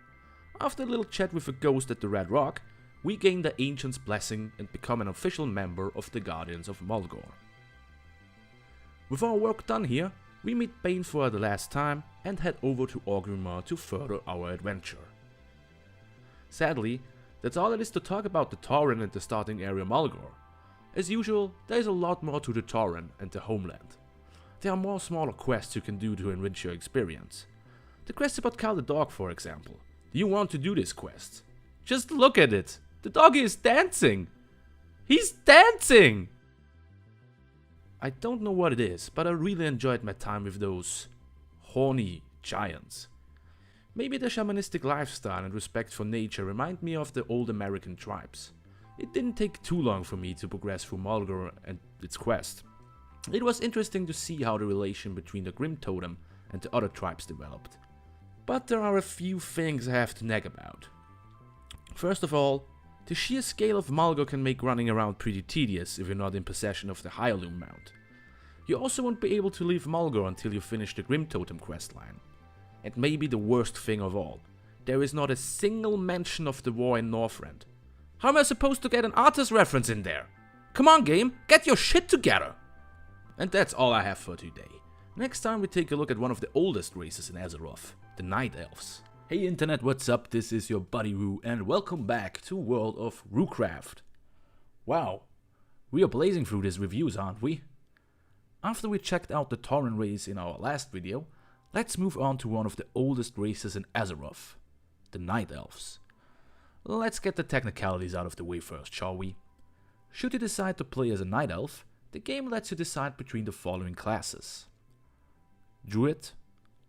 After a little chat with a ghost at the Red Rock, we gain the Ancient's blessing and become an official member of the Guardians of Mulgore. With our work done here, we meet Bane for the last time and head over to Orgrimmar to further our adventure. Sadly, that's all there is to talk about the Tauren and the starting area Mulgore. As usual, there is a lot more to the Tauren and the homeland. There are more smaller quests you can do to enrich your experience. The quest about Cal the dog, for example. Do you want to do this quest? Just look at it! The doggy is dancing! He's dancing! I don't know what it is, but I really enjoyed my time with those horny giants. Maybe the shamanistic lifestyle and respect for nature remind me of the old American tribes. It didn't take too long for me to progress through Mulgore and its quest. It was interesting to see how the relation between the Grim Totem and the other tribes developed. But there are a few things I have to nag about. First of all, the sheer scale of Mulgore can make running around pretty tedious if you're not in possession of the Heirloom mount. You also won't be able to leave Mulgore until you finish the Grim Totem questline. And maybe the worst thing of all, there is not a single mention of the war in Northrend. How am I supposed to get an Arthas reference in there? Come on game, get your shit together! And that's all I have for today. Next time we take a look at one of the oldest races in Azeroth, the Night Elves. Hey internet, what's up? This is your buddy Roo and welcome back to World of Roocraft. Wow, we are blazing through these reviews, aren't we? After we checked out the Tauren race in our last video, let's move on to one of the oldest races in Azeroth, the Night Elves. Let's get the technicalities out of the way first, shall we? Should you decide to play as a Night Elf, the game lets you decide between the following classes: Druid,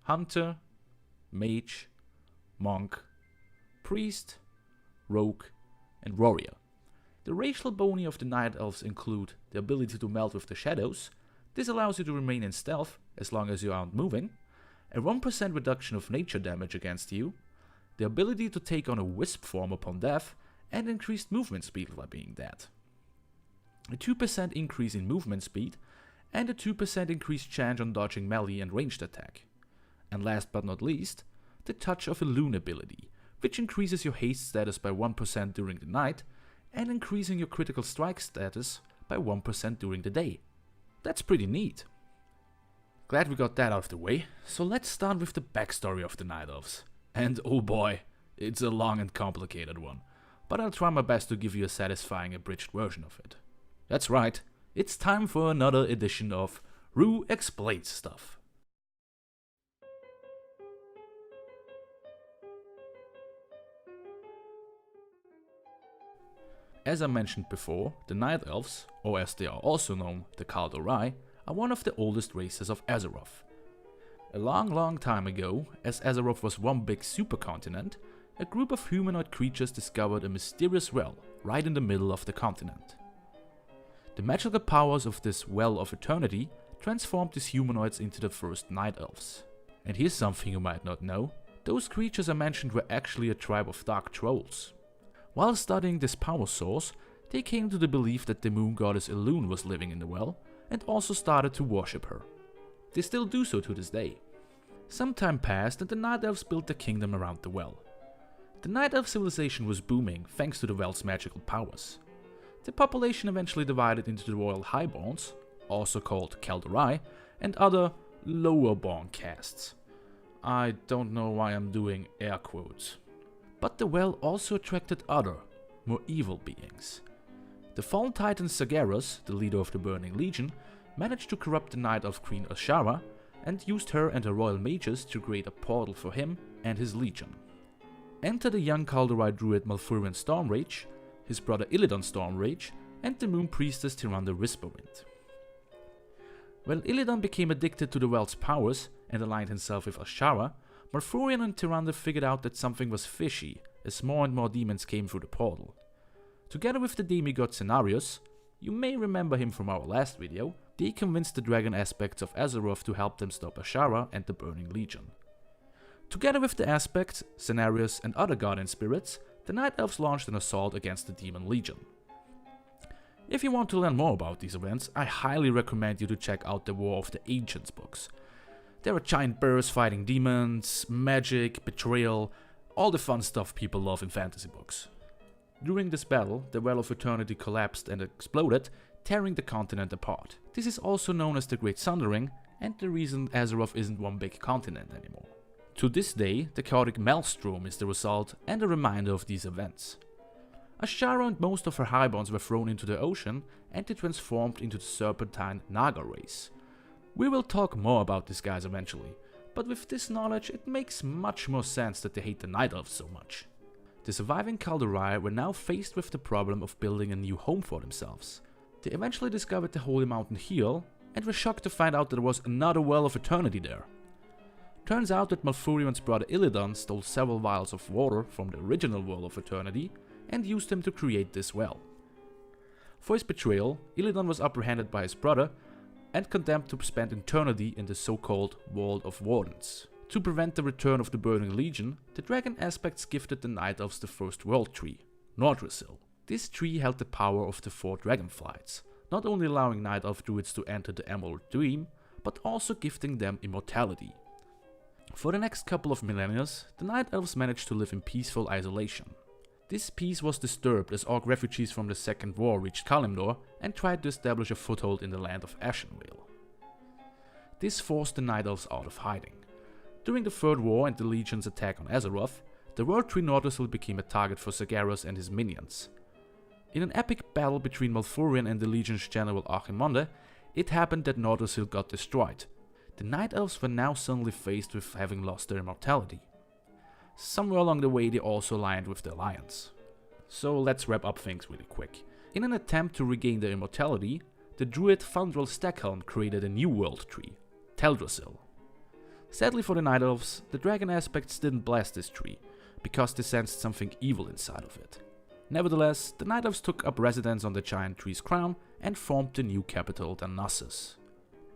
Hunter, Mage, Monk, Priest, Rogue, and Warrior. The racial boni of the Night Elves include the ability to melt with the shadows. This allows you to remain in stealth as long as you aren't moving, a 1% reduction of nature damage against you, the ability to take on a wisp form upon death, and increased movement speed while being dead. A 2% increase in movement speed, and a 2% increased chance on dodging melee and ranged attack. And last but not least, the Touch of Elune ability, which increases your haste status by 1% during the night, and increasing your critical strike status by 1% during the day. That's pretty neat. Glad we got that out of the way, so let's start with the backstory of the Night Elves. And oh boy, it's a long and complicated one, but I'll try my best to give you a satisfying abridged version of it. That's right, it's time for another edition of Roo Explains Stuff. As I mentioned before, the Night Elves, or as they are also known, the Kaldorei, are one of the oldest races of Azeroth. A long time ago, as Azeroth was one big supercontinent, a group of humanoid creatures discovered a mysterious well right in the middle of the continent. The magical powers of this Well of Eternity transformed these humanoids into the first Night Elves. And here's something you might not know: those creatures I mentioned were actually a tribe of dark trolls. While studying this power source, they came to the belief that the moon goddess Elune was living in the well, and also started to worship her. They still do so to this day. Some time passed and the Night Elves built their kingdom around the well. The Night Elf civilization was booming thanks to the well's magical powers. The population eventually divided into the Royal Highborns, also called Kaldorei, and other lower-born castes. I don't know why I'm doing air quotes. But the well also attracted other, more evil beings. The fallen titan Sargeras, the leader of the Burning Legion, managed to corrupt the Night Elf Queen Azshara and used her and her royal mages to create a portal for him and his legion. Enter the young Kaldorei druid Malfurion Stormrage, his brother Illidan Stormrage, and the moon priestess Tyrande Whisperwind. When Illidan became addicted to the well's powers and aligned himself with Azshara, Malfurion and Tyrande figured out that something was fishy as more and more demons came through the portal. Together with the demigod Cenarius, you may remember him from our last video, they convinced the dragon aspects of Azeroth to help them stop Azshara and the Burning Legion. Together with the aspects, Cenarius and other guardian spirits, the Night Elves launched an assault against the Demon Legion. If you want to learn more about these events, I highly recommend you to check out the War of the Ancients books. There are giant bears fighting demons, magic, betrayal, all the fun stuff people love in fantasy books. During this battle, the Well of Eternity collapsed and exploded, tearing the continent apart. This is also known as the Great Sundering, and the reason Azeroth isn't one big continent anymore. To this day, the chaotic Maelstrom is the result and a reminder of these events. Ashara and most of her highborns were thrown into the ocean, and they transformed into the serpentine Naga race. We will talk more about these guys eventually, but with this knowledge it makes much more sense that they hate the Night Elves so much. The surviving Kalderae were now faced with the problem of building a new home for themselves. They eventually discovered the Holy Mountain Heal, and were shocked to find out that there was another Well of Eternity there. Turns out that Malfurion's brother Illidan stole several vials of water from the original Well of Eternity and used them to create this well. For his betrayal, Illidan was apprehended by his brother and condemned to spend eternity in the so-called World of Wardens. To prevent the return of the Burning Legion, the Dragon Aspects gifted the Night Elves the first World Tree, Nordrassil. This tree held the power of the 4 Dragonflights, not only allowing Night Elf druids to enter the Emerald Dream, but also gifting them immortality. For the next couple of millennia, the Night Elves managed to live in peaceful isolation. This peace was disturbed as Orc refugees from the Second War reached Kalimdor and tried to establish a foothold in the land of Ashenvale. This forced the Night Elves out of hiding. During the Third War and the Legion's attack on Azeroth, the World Tree Nordrassil became a target for Sargeras and his minions. In an epic battle between Malfurion and the Legion's general Archimonde, it happened that Nordrassil got destroyed. The Night Elves were now suddenly faced with having lost their immortality. Somewhere along the way they also aligned with the Alliance. So let's wrap up things really quick. In an attempt to regain their immortality, the druid Thundrel Stackhelm created a new world tree, Teldrassil. Sadly for the Night Elves, the Dragon Aspects didn't bless this tree, because they sensed something evil inside of it. Nevertheless, the Night Elves took up residence on the giant tree's crown and formed the new capital Darnassus.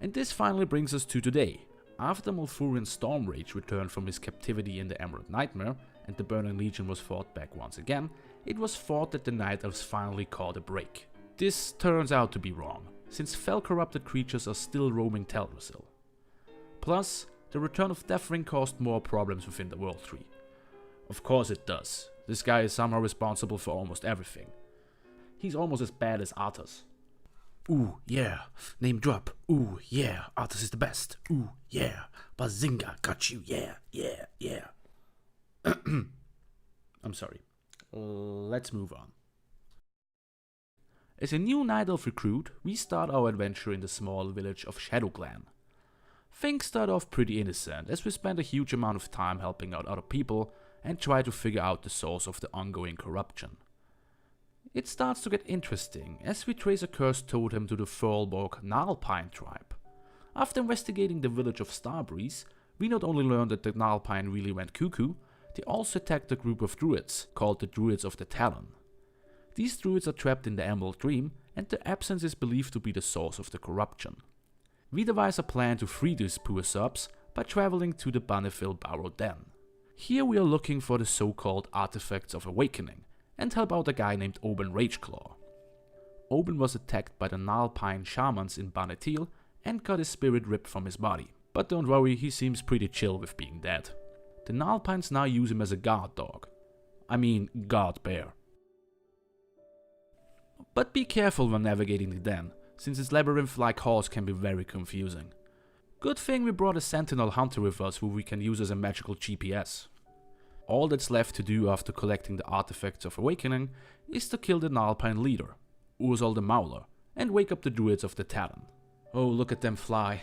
And this finally brings us to today. After Malfurion's Stormrage returned from his captivity in the Emerald Nightmare and the Burning Legion was fought back once again, it was thought that the Night Elves finally caught a break. This turns out to be wrong, since fel-corrupted creatures are still roaming Teldrassil. Plus, the return of Deathring caused more problems within the World Tree. Of course it does. This guy is somehow responsible for almost everything. He's almost as bad as Arthas. Ooh, yeah. Name drop. Ooh, yeah. Arthas is the best. Ooh, yeah. Bazinga, got you. Yeah, yeah, yeah. I'm sorry. Let's move on. As a new Night Elf recruit, we start our adventure in the small village of Shadowglen. Things start off pretty innocent, as we spend a huge amount of time helping out other people and try to figure out the source of the ongoing corruption. It starts to get interesting, as we trace a cursed totem to the Thorlborg Nalpine tribe. After investigating the village of Starbreeze, we not only learn that the Nalpine really went cuckoo, they also attacked a group of druids, called the Druids of the Talon. These druids are trapped in the Emerald Dream, and their absence is believed to be the source of the corruption. We devise a plan to free these poor subs by traveling to the Banefil Barrow Den. Here we are looking for the so-called Artifacts of Awakening, and help out a guy named Oben Rageclaw. Oben was attacked by the Nalpine shamans in Banetil and got his spirit ripped from his body. But don't worry, he seems pretty chill with being dead. The Nalpines now use him as a guard dog. I mean, guard bear. But be careful when navigating the den, since its labyrinth-like halls can be very confusing. Good thing we brought a sentinel hunter with us who we can use as a magical GPS. All that's left to do after collecting the Artifacts of Awakening is to kill the Nalpine leader, Urzal the Mauler, and wake up the Druids of the Talon. Oh, look at them fly.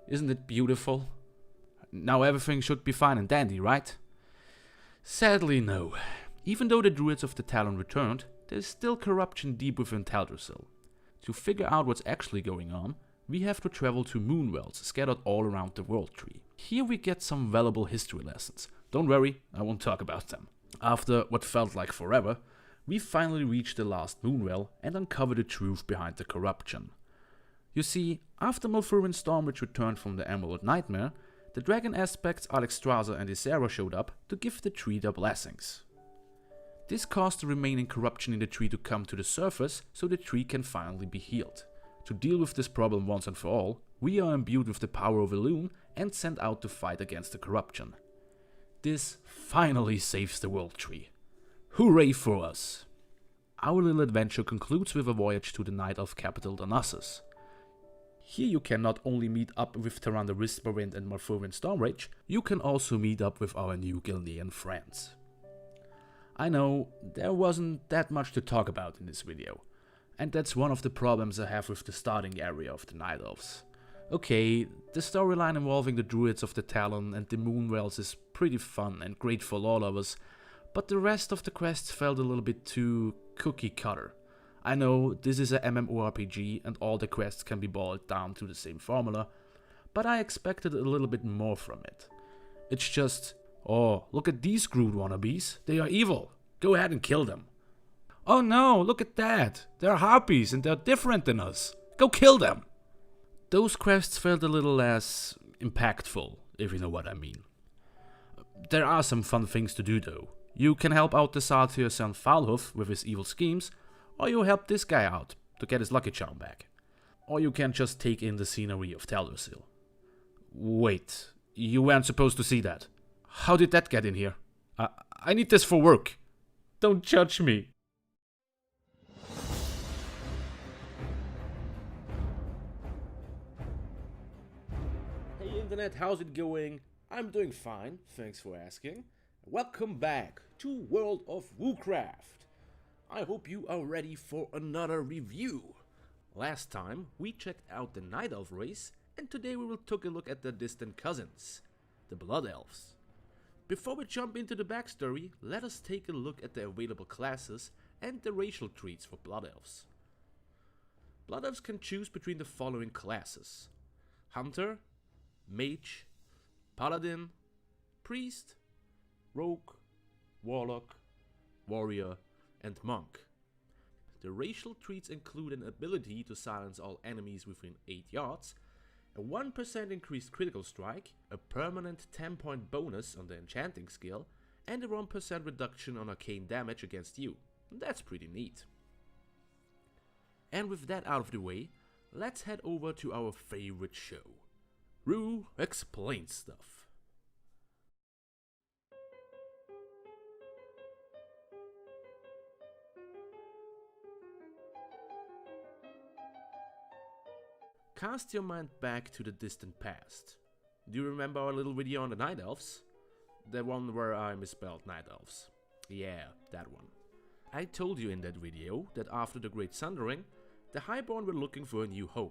Isn't it beautiful? Now everything should be fine and dandy, right? Sadly, no. Even though the Druids of the Talon returned, there is still corruption deep within Teldrassil. To figure out what's actually going on, we have to travel to Moonwells scattered all around the World Tree. Here we get some valuable history lessons. Don't worry, I won't talk about them. After what felt like forever, we finally reached the last Moonwell and uncover the truth behind the corruption. You see, after Malfurion Stormrage returned from the Emerald Nightmare, the Dragon Aspects Alexstrasza and Ysera showed up to give the tree their blessings. This caused the remaining corruption in the tree to come to the surface so the tree can finally be healed. To deal with this problem once and for all, we are imbued with the power of Elune and sent out to fight against the corruption. This finally saves the World Tree. Hooray for us! Our little adventure concludes with a voyage to the Night Elf capital Darnassus. Here you can not only meet up with Tyrande Whisperwind and Malfurion Stormrage, you can also meet up with our new Gilnean friends. I know, there wasn't that much to talk about in this video, and that's one of the problems I have with the starting area of the Night Elves. Okay, the storyline involving the Druids of the Talon and the Moonwells is pretty fun and great for lore lovers, but the rest of the quests felt a little bit too cookie cutter. I know this is a MMORPG and all the quests can be boiled down to the same formula, but I expected a little bit more from it. It's just, oh, look at these Groot wannabes, they are evil, go ahead and kill them. Oh no, look at that, they're harpies and they're different than us, go kill them. Those quests felt a little less impactful, if you know what I mean. There are some fun things to do though. You can help out the Sartyr's son Falhoof with his evil schemes, or you help this guy out to get his lucky charm back. Or you can just take in the scenery of Teldrassil. Wait, you weren't supposed to see that. How did that get in here? I need this for work. Don't judge me. Hey internet, how's it going? I'm doing fine, thanks for asking. Welcome back to World of Warcraft. I hope you are ready for another review. Last time we checked out the Night Elf race, and today we will take a look at their distant cousins, the Blood Elves. Before we jump into the backstory, let us take a look at the available classes and the racial traits for Blood Elves. Blood Elves can choose between the following classes: Hunter, Mage, Paladin, Priest, Rogue, Warlock, Warrior, and Monk. The racial traits include an ability to silence all enemies within 8 yards, a 1% increased critical strike, a permanent 10-point bonus on the enchanting skill, and a 1% reduction on arcane damage against you. That's pretty neat. And with that out of the way, let's head over to our favorite show. Roo Explains Stuff. Cast your mind back to the distant past. Do you remember our little video on the Night Elves? The one where I misspelled Night Elves. Yeah, that one. I told you in that video that after the Great Sundering, the Highborn were looking for a new home.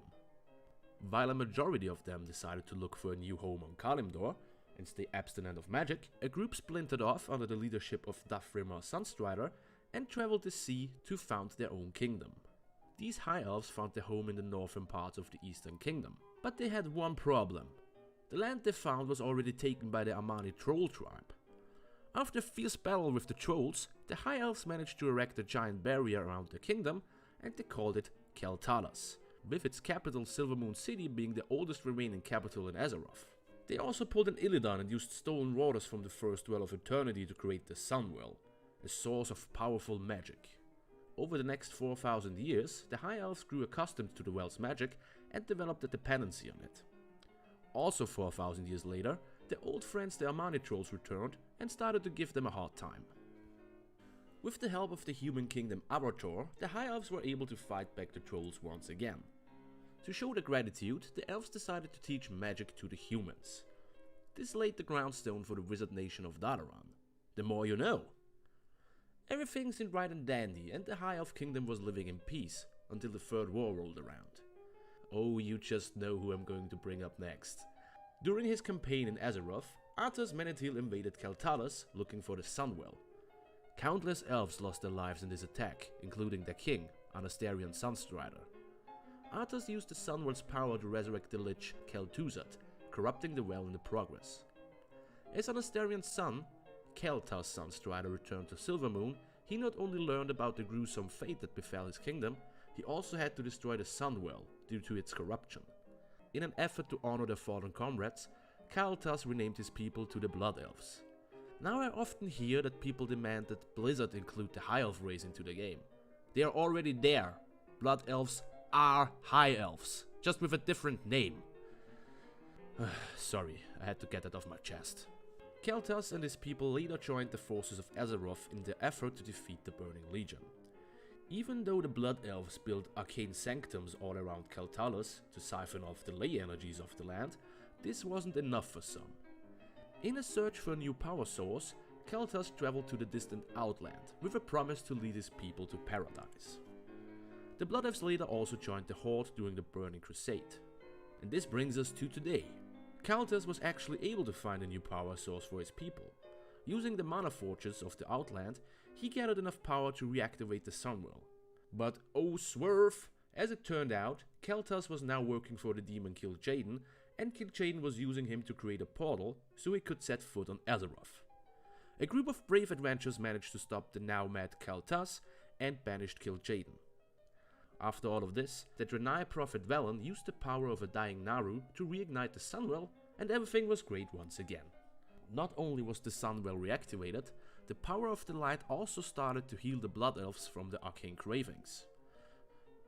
While a majority of them decided to look for a new home on Kalimdor and stay abstinent of magic, a group splintered off under the leadership of Dafrimar Sunstrider and traveled the sea to found their own kingdom. These High Elves found their home in the northern parts of the Eastern Kingdom, but they had one problem. The land they found was already taken by the Amani Troll tribe. After a fierce battle with the Trolls, the High Elves managed to erect a giant barrier around their kingdom, and they called it Keltalas, with its capital Silvermoon City being the oldest remaining capital in Azeroth. They also pulled an Illidan and used stolen waters from the First Well of Eternity to create the Sunwell, a source of powerful magic. Over the next 4,000 years, the High Elves grew accustomed to the well's magic and developed a dependency on it. Also 4,000 years later, their old friends the Amani Trolls returned and started to give them a hard time. With the help of the human kingdom Abrator, the High Elves were able to fight back the Trolls once again. To show their gratitude, the Elves decided to teach magic to the humans. This laid the groundstone for the wizard nation of Dalaran. The more you know. Everything seemed right and dandy, and the High Elf Kingdom was living in peace, until the Third War rolled around. Oh, you just know who I'm going to bring up next. During his campaign in Azeroth, Arthas Menethil invaded Keltalas looking for the Sunwell. Countless elves lost their lives in this attack, including their king, Anastarian Sunstrider. Arthas used the Sunwell's power to resurrect the Lich Kel'Thuzad, corrupting the well in the progress. As Anastarian's son, Kel'Thas Sunstrider returned to Silvermoon, he not only learned about the gruesome fate that befell his kingdom, he also had to destroy the Sunwell due to its corruption. In an effort to honor their fallen comrades, Kel'Thas renamed his people to the Blood Elves. Now I often hear that people demand that Blizzard include the High Elf race into the game. They are already there. Blood Elves are High Elves, just with a different name. Sorry, I had to get that off my chest. Kel'Thas and his people later joined the forces of Azeroth in their effort to defeat the Burning Legion. Even though the Blood Elves built arcane sanctums all around Kaltalos to siphon off the ley energies of the land, this wasn't enough for some. In a search for a new power source, Kaltas traveled to the distant Outland with a promise to lead his people to paradise. The Blood Elves later also joined the Horde during the Burning Crusade. And this brings us to today. Kaltas was actually able to find a new power source for his people. Using the mana forges of the Outland, he gathered enough power to reactivate the Sunwell. But oh swerve! As it turned out, Kaltas was now working for the demon Kil'jaeden, and Kil'jaeden was using him to create a portal so he could set foot on Azeroth. A group of brave adventurers managed to stop the now mad Kaltas and banished Kil'jaeden. After all of this, the Draenei prophet Velen used the power of a dying Naru to reignite the Sunwell, and everything was great once again. Not only was the Sunwell reactivated, the power of the light also started to heal the Blood Elves from the arcane cravings.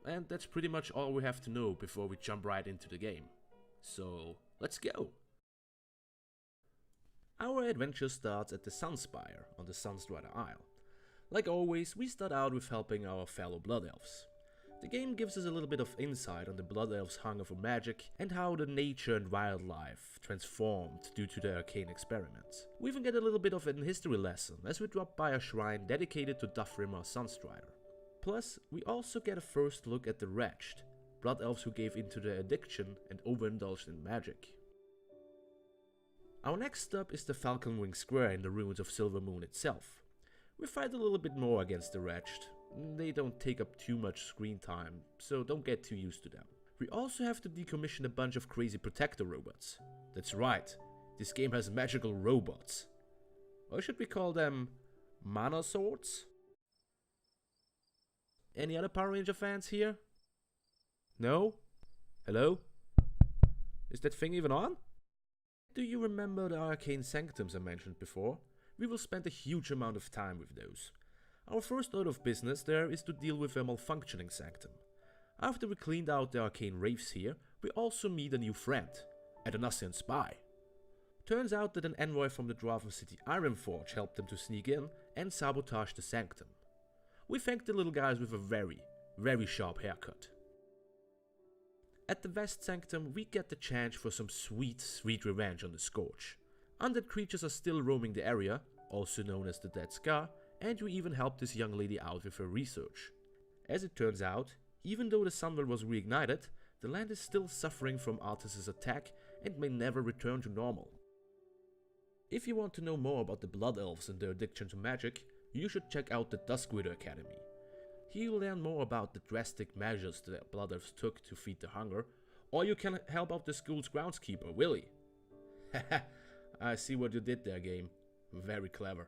And that's pretty much all we have to know before we jump right into the game. So, let's go! Our adventure starts at the Sunspire on the Sunstrider Isle. Like always, we start out with helping our fellow Blood Elves. The game gives us a little bit of insight on the Blood Elves' hunger for magic and how the nature and wildlife transformed due to the arcane experiments. We even get a little bit of a history lesson as we drop by a shrine dedicated to Duthrimar Sunstrider. Plus, we also get a first look at the Wretched, Blood Elves who gave into their addiction and overindulged in magic. Our next stop is the Falconwing Square in the ruins of Silvermoon itself. We fight a little bit more against the Wretched. They don't take up too much screen time, so don't get too used to them. We also have to decommission a bunch of crazy protector robots. That's right, this game has magical robots. Or should we call them mana swords? Any other Power Ranger fans here? No? Hello? Is that thing even on? Do you remember the arcane sanctums I mentioned before? We will spend a huge amount of time with those. Our first order of business there is to deal with a malfunctioning sanctum. After we cleaned out the arcane wraiths here, we also meet a new friend, a ThatAustrian spy. Turns out that an envoy from the Dwarven city Ironforge helped them to sneak in and sabotage the sanctum. We thank the little guys with a very sharp haircut. At the West Sanctum we get the chance for some sweet revenge on the Scourge. Undead creatures are still roaming the area, also known as the Dead Scar, and we even helped this young lady out with her research. As it turns out, even though the Sunwell was reignited, the land is still suffering from Arthas' attack and may never return to normal. If you want to know more about the Blood Elves and their addiction to magic, you should check out the Duskwidow Academy. Here you'll learn more about the drastic measures the Blood Elves took to feed the hunger, or you can help out the school's groundskeeper, Willy. Haha, I see what you did there, game. Very clever.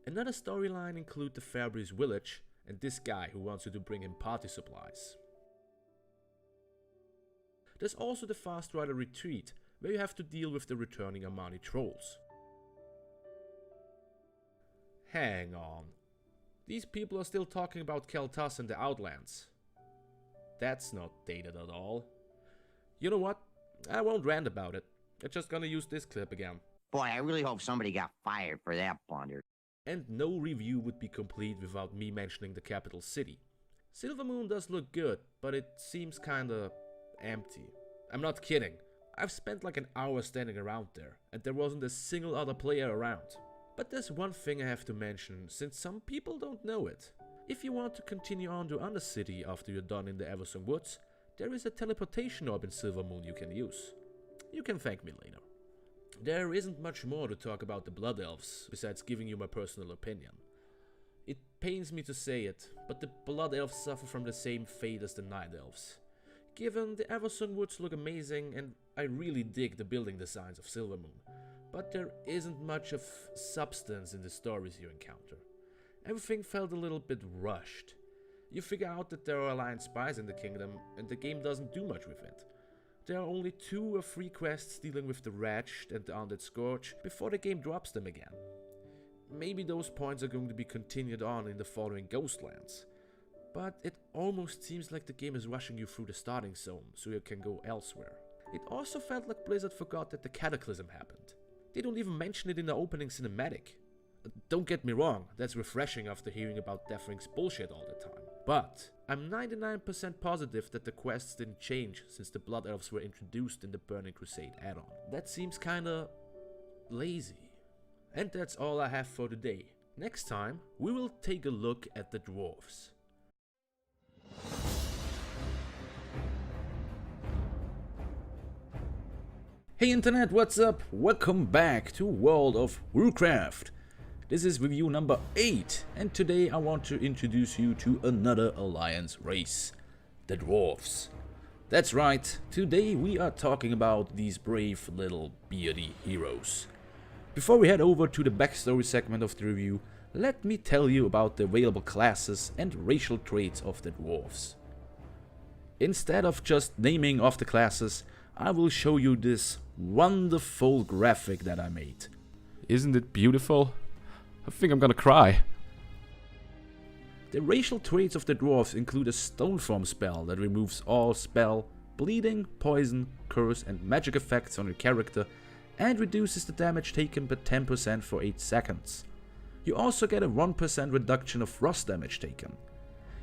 Another storyline includes the Fairbreeze village and this guy who wants you to bring him party supplies. There's also the Fast Rider retreat, where you have to deal with the returning Amani trolls. Hang on. These people are still talking about Kaltas and the Outlands. That's not dated at all. You know what? I won't rant about it. I'm just gonna use this clip again. Boy, I really hope somebody got fired for that blunder. And no review would be complete without me mentioning the capital city. Silvermoon does look good, but it seems kinda empty. I'm not kidding. I've spent like an hour standing around there, and there wasn't a single other player around. But there's one thing I have to mention, since some people don't know it. If you want to continue on to Undercity after you're done in the Eversong Woods, there is a teleportation orb in Silvermoon you can use. You can thank me later. There isn't much more to talk about the Blood Elves, besides giving you my personal opinion. It pains me to say it, but the Blood Elves suffer from the same fate as the Night Elves. Given the Eversong Woods look amazing and I really dig the building designs of Silvermoon, but there isn't much of substance in the stories you encounter. Everything felt a little bit rushed. You figure out that there are Alliance spies in the kingdom and the game doesn't do much with it. There are only 2 or 3 quests dealing with the Wretched and the Undead Scourge before the game drops them again. Maybe those points are going to be continued on in the following Ghostlands, but it almost seems like the game is rushing you through the starting zone so you can go elsewhere. It also felt like Blizzard forgot that the Cataclysm happened. They don't even mention it in the opening cinematic. Don't get me wrong, that's refreshing after hearing about Deathwing's bullshit all the time. But I'm 99% positive that the quests didn't change since the Blood Elves were introduced in the Burning Crusade add-on. That seems kinda lazy. And that's all I have for today. Next time, we will take a look at the dwarves. Hey internet, what's up? Welcome back to World of Warcraft. This is review number 8, and today I want to introduce you to another Alliance race, the dwarves. That's right, today we are talking about these brave little beardy heroes. Before we head over to the backstory segment of the review, let me tell you about the available classes and racial traits of the dwarves. Instead of just naming off the classes, I will show you this wonderful graphic that I made. Isn't it beautiful? I think I'm gonna cry. The racial traits of the dwarves include a stone form spell that removes all spell, bleeding, poison, curse and magic effects on your character and reduces the damage taken by 10% for 8 seconds. You also get a 1% reduction of frost damage taken.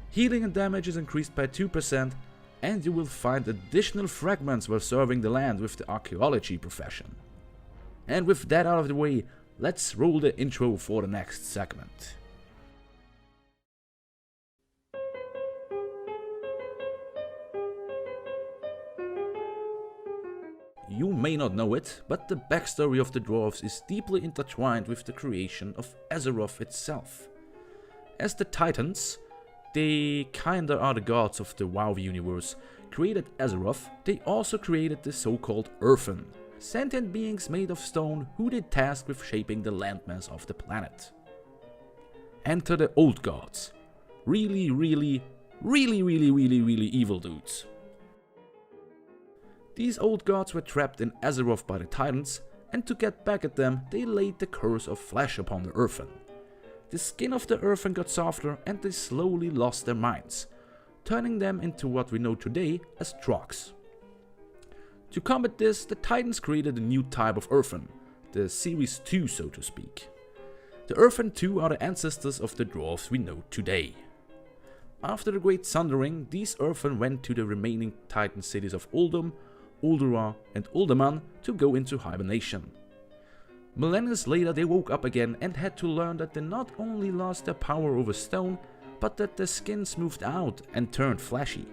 Healing and damage is increased by 2%, and you will find additional fragments while serving the land with the archaeology profession. And with that out of the way, let's roll the intro for the next segment. You may not know it, but the backstory of the dwarves is deeply intertwined with the creation of Azeroth itself. As the Titans, they kinda are the gods of the WoW universe, created Azeroth, they also created the so-called Earthen, sentient beings made of stone who they tasked with shaping the landmass of the planet. Enter the Old Gods. Really evil dudes. These old gods were trapped in Azeroth by the Titans, and to get back at them, they laid the curse of flesh upon the Earthen. The skin of the Earthen got softer and they slowly lost their minds, turning them into what we know today as Trogs. To combat this, the Titans created a new type of Earthen, the Series 2 so to speak. The Earthen 2 are the ancestors of the dwarves we know today. After the Great Sundering, these Earthen went to the remaining Titan cities of Uldum, Ulduar and Uldaman to go into hibernation. Millennia later they woke up again and had to learn that they not only lost their power over stone, but that their skin smoothed out and turned fleshy.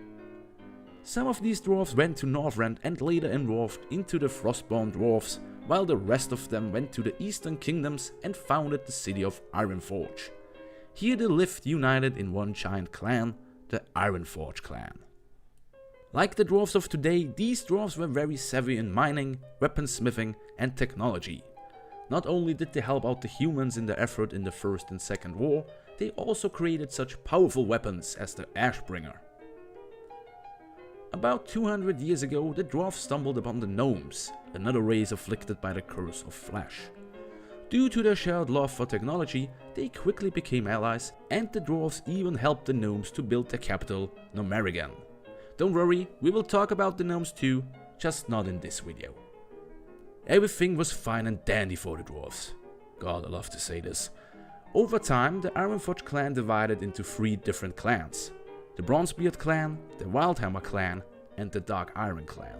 Some of these dwarves went to Northrend and later evolved into the Frostborn dwarves, while the rest of them went to the Eastern Kingdoms and founded the city of Ironforge. Here they lived united in one giant clan, the Ironforge clan. Like the dwarves of today, these dwarves were very savvy in mining, weaponsmithing and technology. Not only did they help out the humans in their effort in the First and Second War, they also created such powerful weapons as the Ashbringer. About 200 years ago, the dwarves stumbled upon the gnomes, another race afflicted by the curse of flesh. Due to their shared love for technology, they quickly became allies, and the dwarves even helped the gnomes to build their capital, Gnomerigan. Don't worry, we will talk about the gnomes too, just not in this video. Everything was fine and dandy for the dwarves. God, I love to say this. Over time, the Ironforge clan divided into 3 different clans. The Bronzebeard clan, the Wildhammer clan and the Dark Iron clan.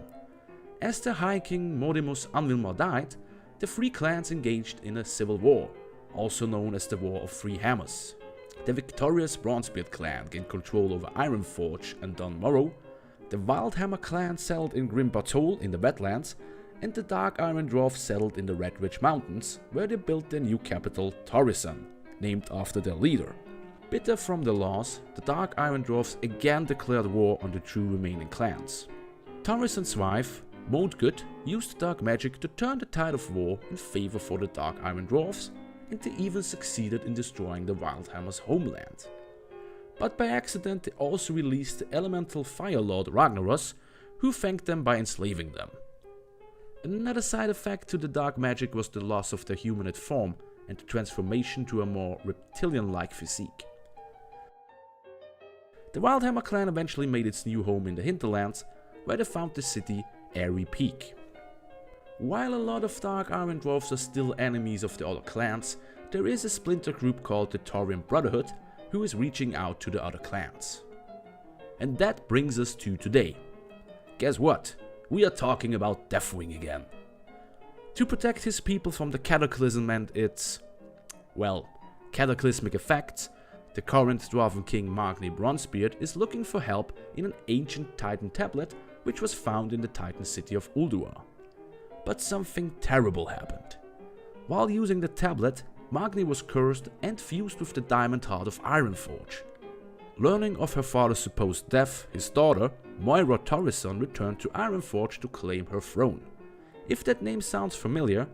As the High King Modimus Anvilmar died, the 3 clans engaged in a civil war, also known as the War of 3 Hammers. The victorious Bronzebeard clan gained control over Ironforge and Dun Morrow, the Wildhammer clan settled in Grim Bartol in the Wetlands, and the Dark Iron Dwarfs settled in the Red Ridge Mountains, where they built their new capital, Torisan, named after their leader. Bitter from the loss, the Dark Iron Dwarfs again declared war on the 2 remaining clans. Torisan's wife, Modgut, used dark magic to turn the tide of war in favor for the Dark Iron Dwarfs, and they even succeeded in destroying the Wildhammer's homeland. But by accident they also released the elemental Fire Lord Ragnaros, who thanked them by enslaving them. Another side effect to the dark magic was the loss of their humanoid form and the transformation to a more reptilian-like physique. The Wildhammer clan eventually made its new home in the hinterlands, where they found the city Airy Peak. While a lot of Dark Iron Dwarfs are still enemies of the other clans, there is a splinter group called the Taurian Brotherhood who is reaching out to the other clans. And that brings us to today. Guess what? We are talking about Deathwing again. To protect his people from the cataclysm and its, well, cataclysmic effects, the current Dwarven King Magni Bronzebeard is looking for help in an ancient Titan tablet which was found in the Titan city of Ulduar. But something terrible happened. While using the tablet, Magni was cursed and fused with the diamond heart of Ironforge. Learning of her father's supposed death, his daughter, Moira Torison, returned to Ironforge to claim her throne. If that name sounds familiar,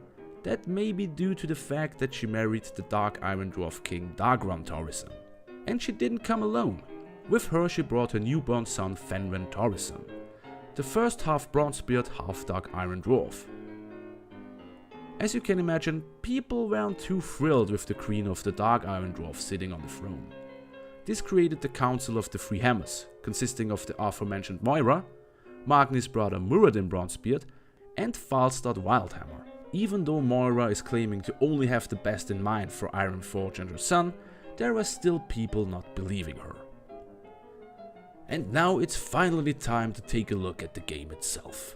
that may be due to the fact that she married the Dark Iron Dwarf King Dagran Torison. And she didn't come alone. With her she brought her newborn son Fenren Torison, the first half Bronzebeard, half Dark Iron Dwarf. As you can imagine, people weren't too thrilled with the Queen of the Dark Iron Dwarf sitting on the throne. This created the Council of the Three Hammers, consisting of the aforementioned Moira, Magni's brother Muradin Bronzebeard, and Falstad Wildhammer. Even though Moira is claiming to only have the best in mind for Ironforge and her son, there are still people not believing her. And now it's finally time to take a look at the game itself.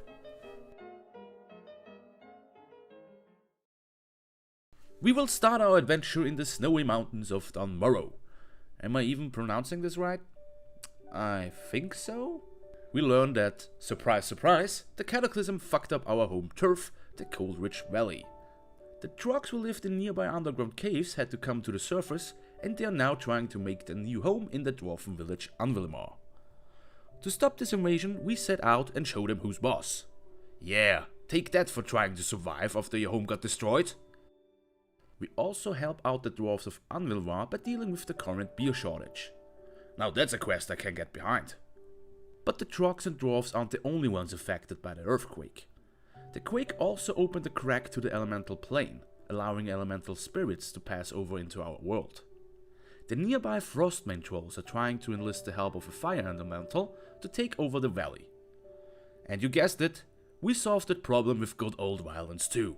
We will start our adventure in the snowy mountains of Dunmorrow. Am I even pronouncing this right? I think so. We learn that, surprise surprise, the cataclysm fucked up our home turf, the Coldridge Valley. The Trogs who lived in nearby underground caves had to come to the surface, and they are now trying to make their new home in the dwarven village Anvilmar. To stop this invasion, we set out and show them who's boss. Yeah, take that for trying to survive after your home got destroyed. We also help out the dwarves of Anvilmar by dealing with the current beer shortage. Now that's a quest I can get behind. But the Trogs and dwarves aren't the only ones affected by the earthquake. The quake also opened a crack to the elemental plane, allowing elemental spirits to pass over into our world. The nearby Frostmane trolls are trying to enlist the help of a fire elemental to take over the valley. And you guessed it, we solved that problem with good old violence too.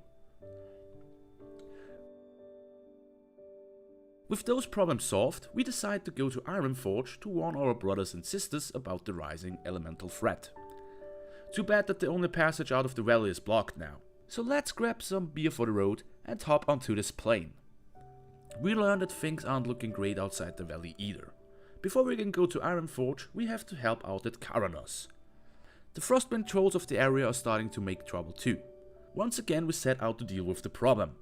With those problems solved, we decide to go to Ironforge to warn our brothers and sisters about the rising elemental threat. Too bad that the only passage out of the valley is blocked now. So let's grab some beer for the road and hop onto this plane. We learn that things aren't looking great outside the valley either. Before we can go to Ironforge, we have to help out at Karanos. The Frostbane trolls of the area are starting to make trouble too. Once again we set out to deal with the problem.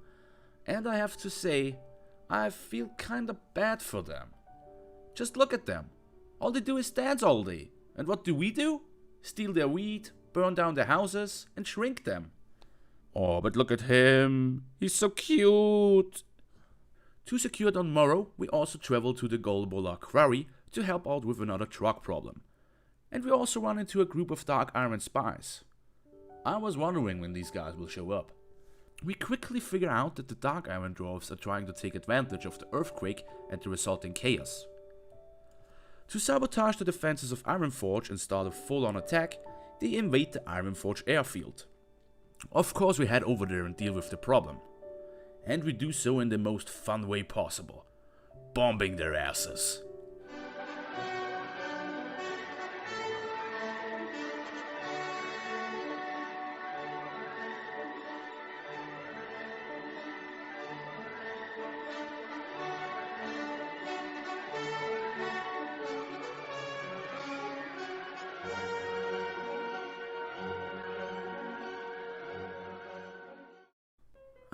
And I have to say, I feel kinda bad for them. Just look at them. All they do is dance all day. And what do? Steal their wheat, burn down their houses, and shrink them. Oh, but look at him. He's so cute. To secure Dunmorrow, we also travel to the Golbola Quarry to help out with another truck problem. And we also run into a group of Dark Iron spies. I was wondering when these guys will show up. We quickly figure out that the Dark Iron Dwarves are trying to take advantage of the earthquake and the resulting chaos. To sabotage the defenses of Ironforge and start a full-on attack, they invade the Ironforge airfield. Of course we head over there and deal with the problem. And we do so in the most fun way possible, bombing their asses.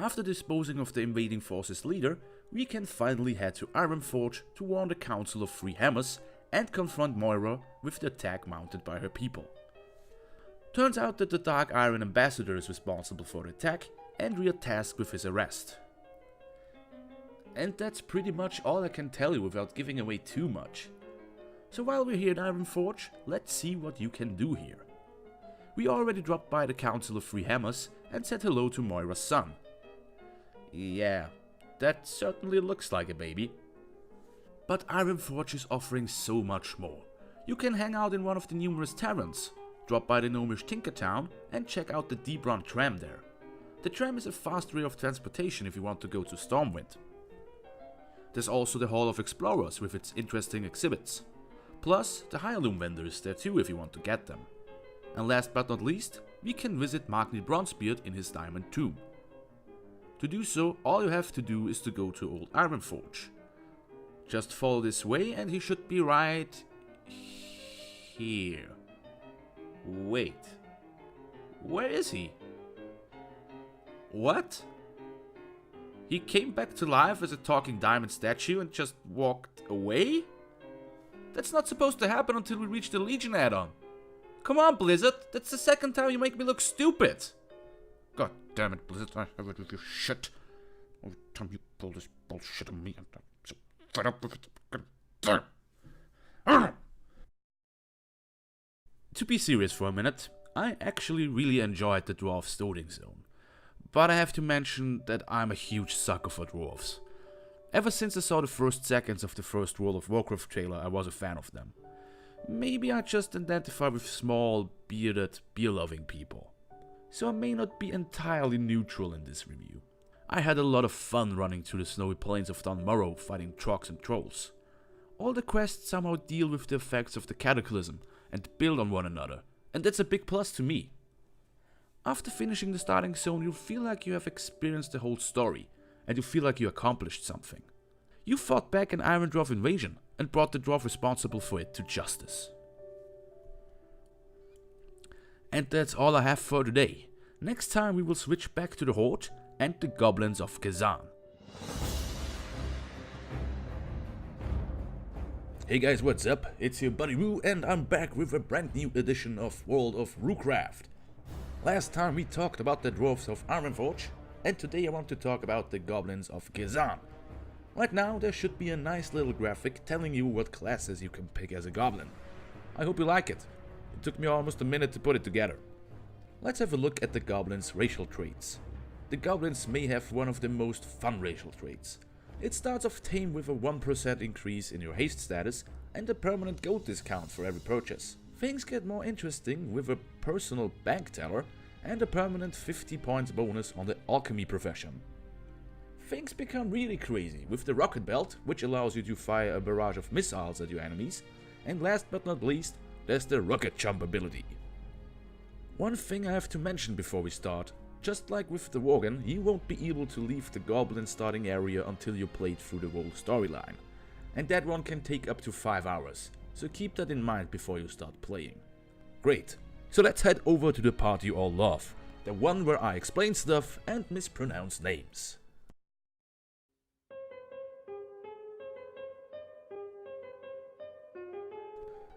After disposing of the invading forces' leader, we can finally head to Ironforge to warn the Council of Three Hammers and confront Moira with the attack mounted by her people. Turns out that the Dark Iron Ambassador is responsible for the attack and we are tasked with his arrest. And that's pretty much all I can tell you without giving away too much. So while we're here in Ironforge, let's see what you can do here. We already dropped by the Council of Three Hammers and said hello to Moira's son. Yeah, that certainly looks like a baby. But Ironforge is offering so much more. You can hang out in one of the numerous taverns, drop by the gnomish Tinkertown and check out the Deep Run tram there. The tram is a fast way of transportation if you want to go to Stormwind. There's also the Hall of Explorers with its interesting exhibits. Plus, the heirloom vendor is there too if you want to get them. And last but not least, we can visit Magni Bronzebeard in his diamond tomb. To do so, all you have to do is to go to Old Ironforge. Just follow this way and he should be right here. Wait. Where is he? What? He came back to life as a talking diamond statue and just walked away? That's not supposed to happen until we reach the Legion add-on. Come on, Blizzard, that's the second time you make me look stupid. God damn it, Blizzard, I have it with your shit. Every time you pull this bullshit on me, I'm so fed up with it. To be serious for a minute, I actually really enjoyed the Dwarf Stoning Zone. But I have to mention that I'm a huge sucker for dwarves. Ever since I saw the first seconds of the first World of Warcraft trailer, I was a fan of them. Maybe I just identify with small, bearded, beer-loving people. So I may not be entirely neutral in this review. I had a lot of fun running through the snowy plains of Dunmorrow fighting trogs and trolls. All the quests somehow deal with the effects of the Cataclysm and build on one another, and that's a big plus to me. After finishing the starting zone, you feel like you have experienced the whole story, and you feel like you accomplished something. You fought back an Iron Dwarf invasion, and brought the dwarf responsible for it to justice. And that's all I have for today. Next time we will switch back to the Horde and the Goblins of Kazan. Hey guys, what's up? It's your buddy Roo, and I'm back with a brand new edition of World of Roocraft. Last time we talked about the dwarves of Ironforge, and today I want to talk about the goblins of Kazan. Right now there should be a nice little graphic telling you what classes you can pick as a goblin. I hope you like it. It took me almost a minute to put it together. Let's have a look at the goblins' racial traits. The goblins may have one of the most fun racial traits. It starts off tame with a 1% increase in your haste status and a permanent gold discount for every purchase. Things get more interesting with a personal bank teller and a permanent 50 points bonus on the alchemy profession. Things become really crazy with the rocket belt, which allows you to fire a barrage of missiles at your enemies, and last but not least, there's the rocket jump ability. One thing I have to mention before we start, just like with the Worgen, you won't be able to leave the goblin starting area until you played through the whole storyline, and that one can take up to 5 hours. So keep that in mind before you start playing. Great, so let's head over to the part you all love, the one where I explain stuff and mispronounce names.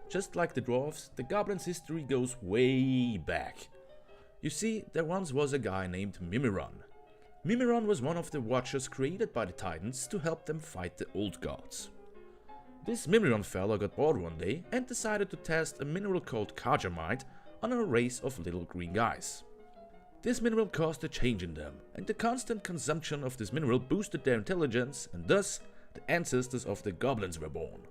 Just like the dwarves, the goblins' history goes way back. You see, there once was a guy named Mimiron. Mimiron was one of the Watchers created by the Titans to help them fight the old gods. This Mimiron fella got bored one day and decided to test a mineral called Karjamite on a race of little green guys. This mineral caused a change in them, and the constant consumption of this mineral boosted their intelligence, and thus the ancestors of the goblins were born.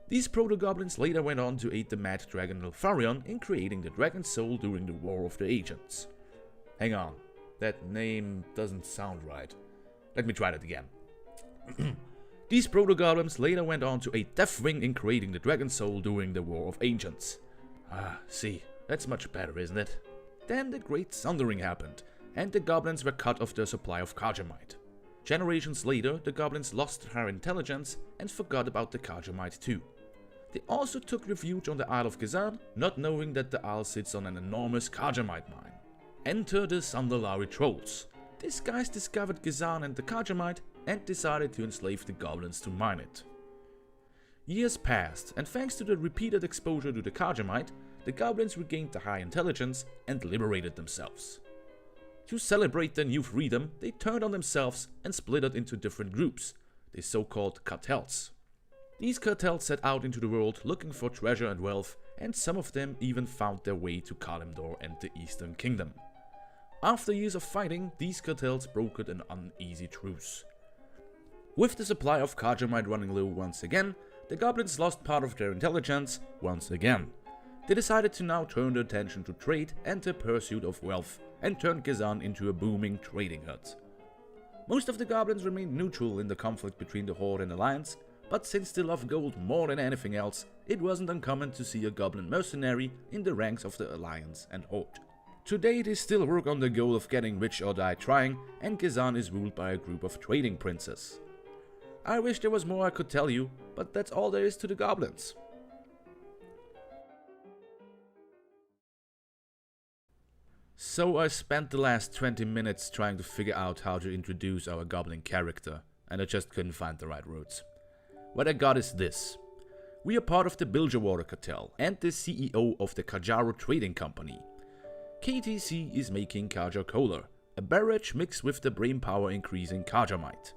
These proto-goblins later went on to aid the mad dragon Nilfarion in creating the Dragon Soul during the War of the Agents. Hang on, that name doesn't sound right. Let me try that again. These proto-goblins later went on to aid Deathwing in creating the Dragon Soul during the War of Ancients. Ah, see, that's much better, isn't it? Then the Great Sundering happened, and the goblins were cut off their supply of Karjamite. Generations later, the goblins lost their intelligence and forgot about the Karjamite too. They also took refuge on the Isle of Kazan, not knowing that the isle sits on an enormous Karjamite mine. Enter the Sandalari Trolls. These guys discovered Kazan and the Karjamite and decided to enslave the goblins to mine it. Years passed, and thanks to the repeated exposure to the Karjamite, the goblins regained the high intelligence and liberated themselves. To celebrate their new freedom, they turned on themselves and split it into different groups, the so-called cartels. These cartels set out into the world looking for treasure and wealth, and some of them even found their way to Kalimdor and the Eastern Kingdom. After years of fighting, these cartels brokered an uneasy truce. With the supply of Karjamite running low once again, the goblins lost part of their intelligence once again. They decided to now turn their attention to trade and the pursuit of wealth, and turn Kazan into a booming trading hut. Most of the goblins remained neutral in the conflict between the Horde and Alliance, but since they love gold more than anything else, it wasn't uncommon to see a goblin mercenary in the ranks of the Alliance and Horde. Today they still work on the goal of getting rich or die trying, and Kazan is ruled by a group of trading princes. I wish there was more I could tell you, but that's all there is to the goblins. So I spent the last 20 minutes trying to figure out how to introduce our goblin character, and I just couldn't find the right words. What I got is this. We are part of the Bilgewater cartel and the CEO of the Kajaro Trading Company. KTC is making Kaja Cola, a beverage mixed with the brain power increasing Kajamite.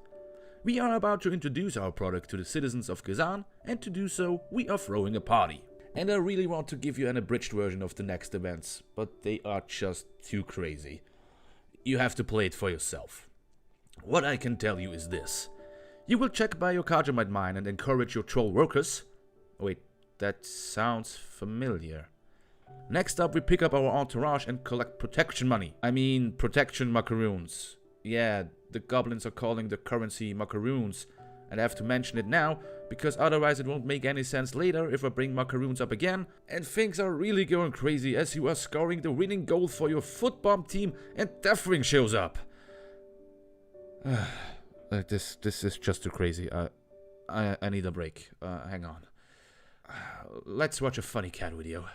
We are about to introduce our product to the citizens of Kazan, and to do so, we are throwing a party. And I really want to give you an abridged version of the next events, but they are just too crazy. You have to play it for yourself. What I can tell you is this. You will check by your Kajamite mine and encourage your troll workers. Wait, that sounds familiar. Next up, we pick up our entourage and collect protection money. I mean, protection macaroons. Yeah, the goblins are calling the currency macaroons, and I have to mention it now, because otherwise it won't make any sense later if I bring macaroons up again, and things are really going crazy as you are scoring the winning goal for your foot bomb team and Deathwing shows up. This is just too crazy. I need a break. Hang on. Let's watch a funny cat video.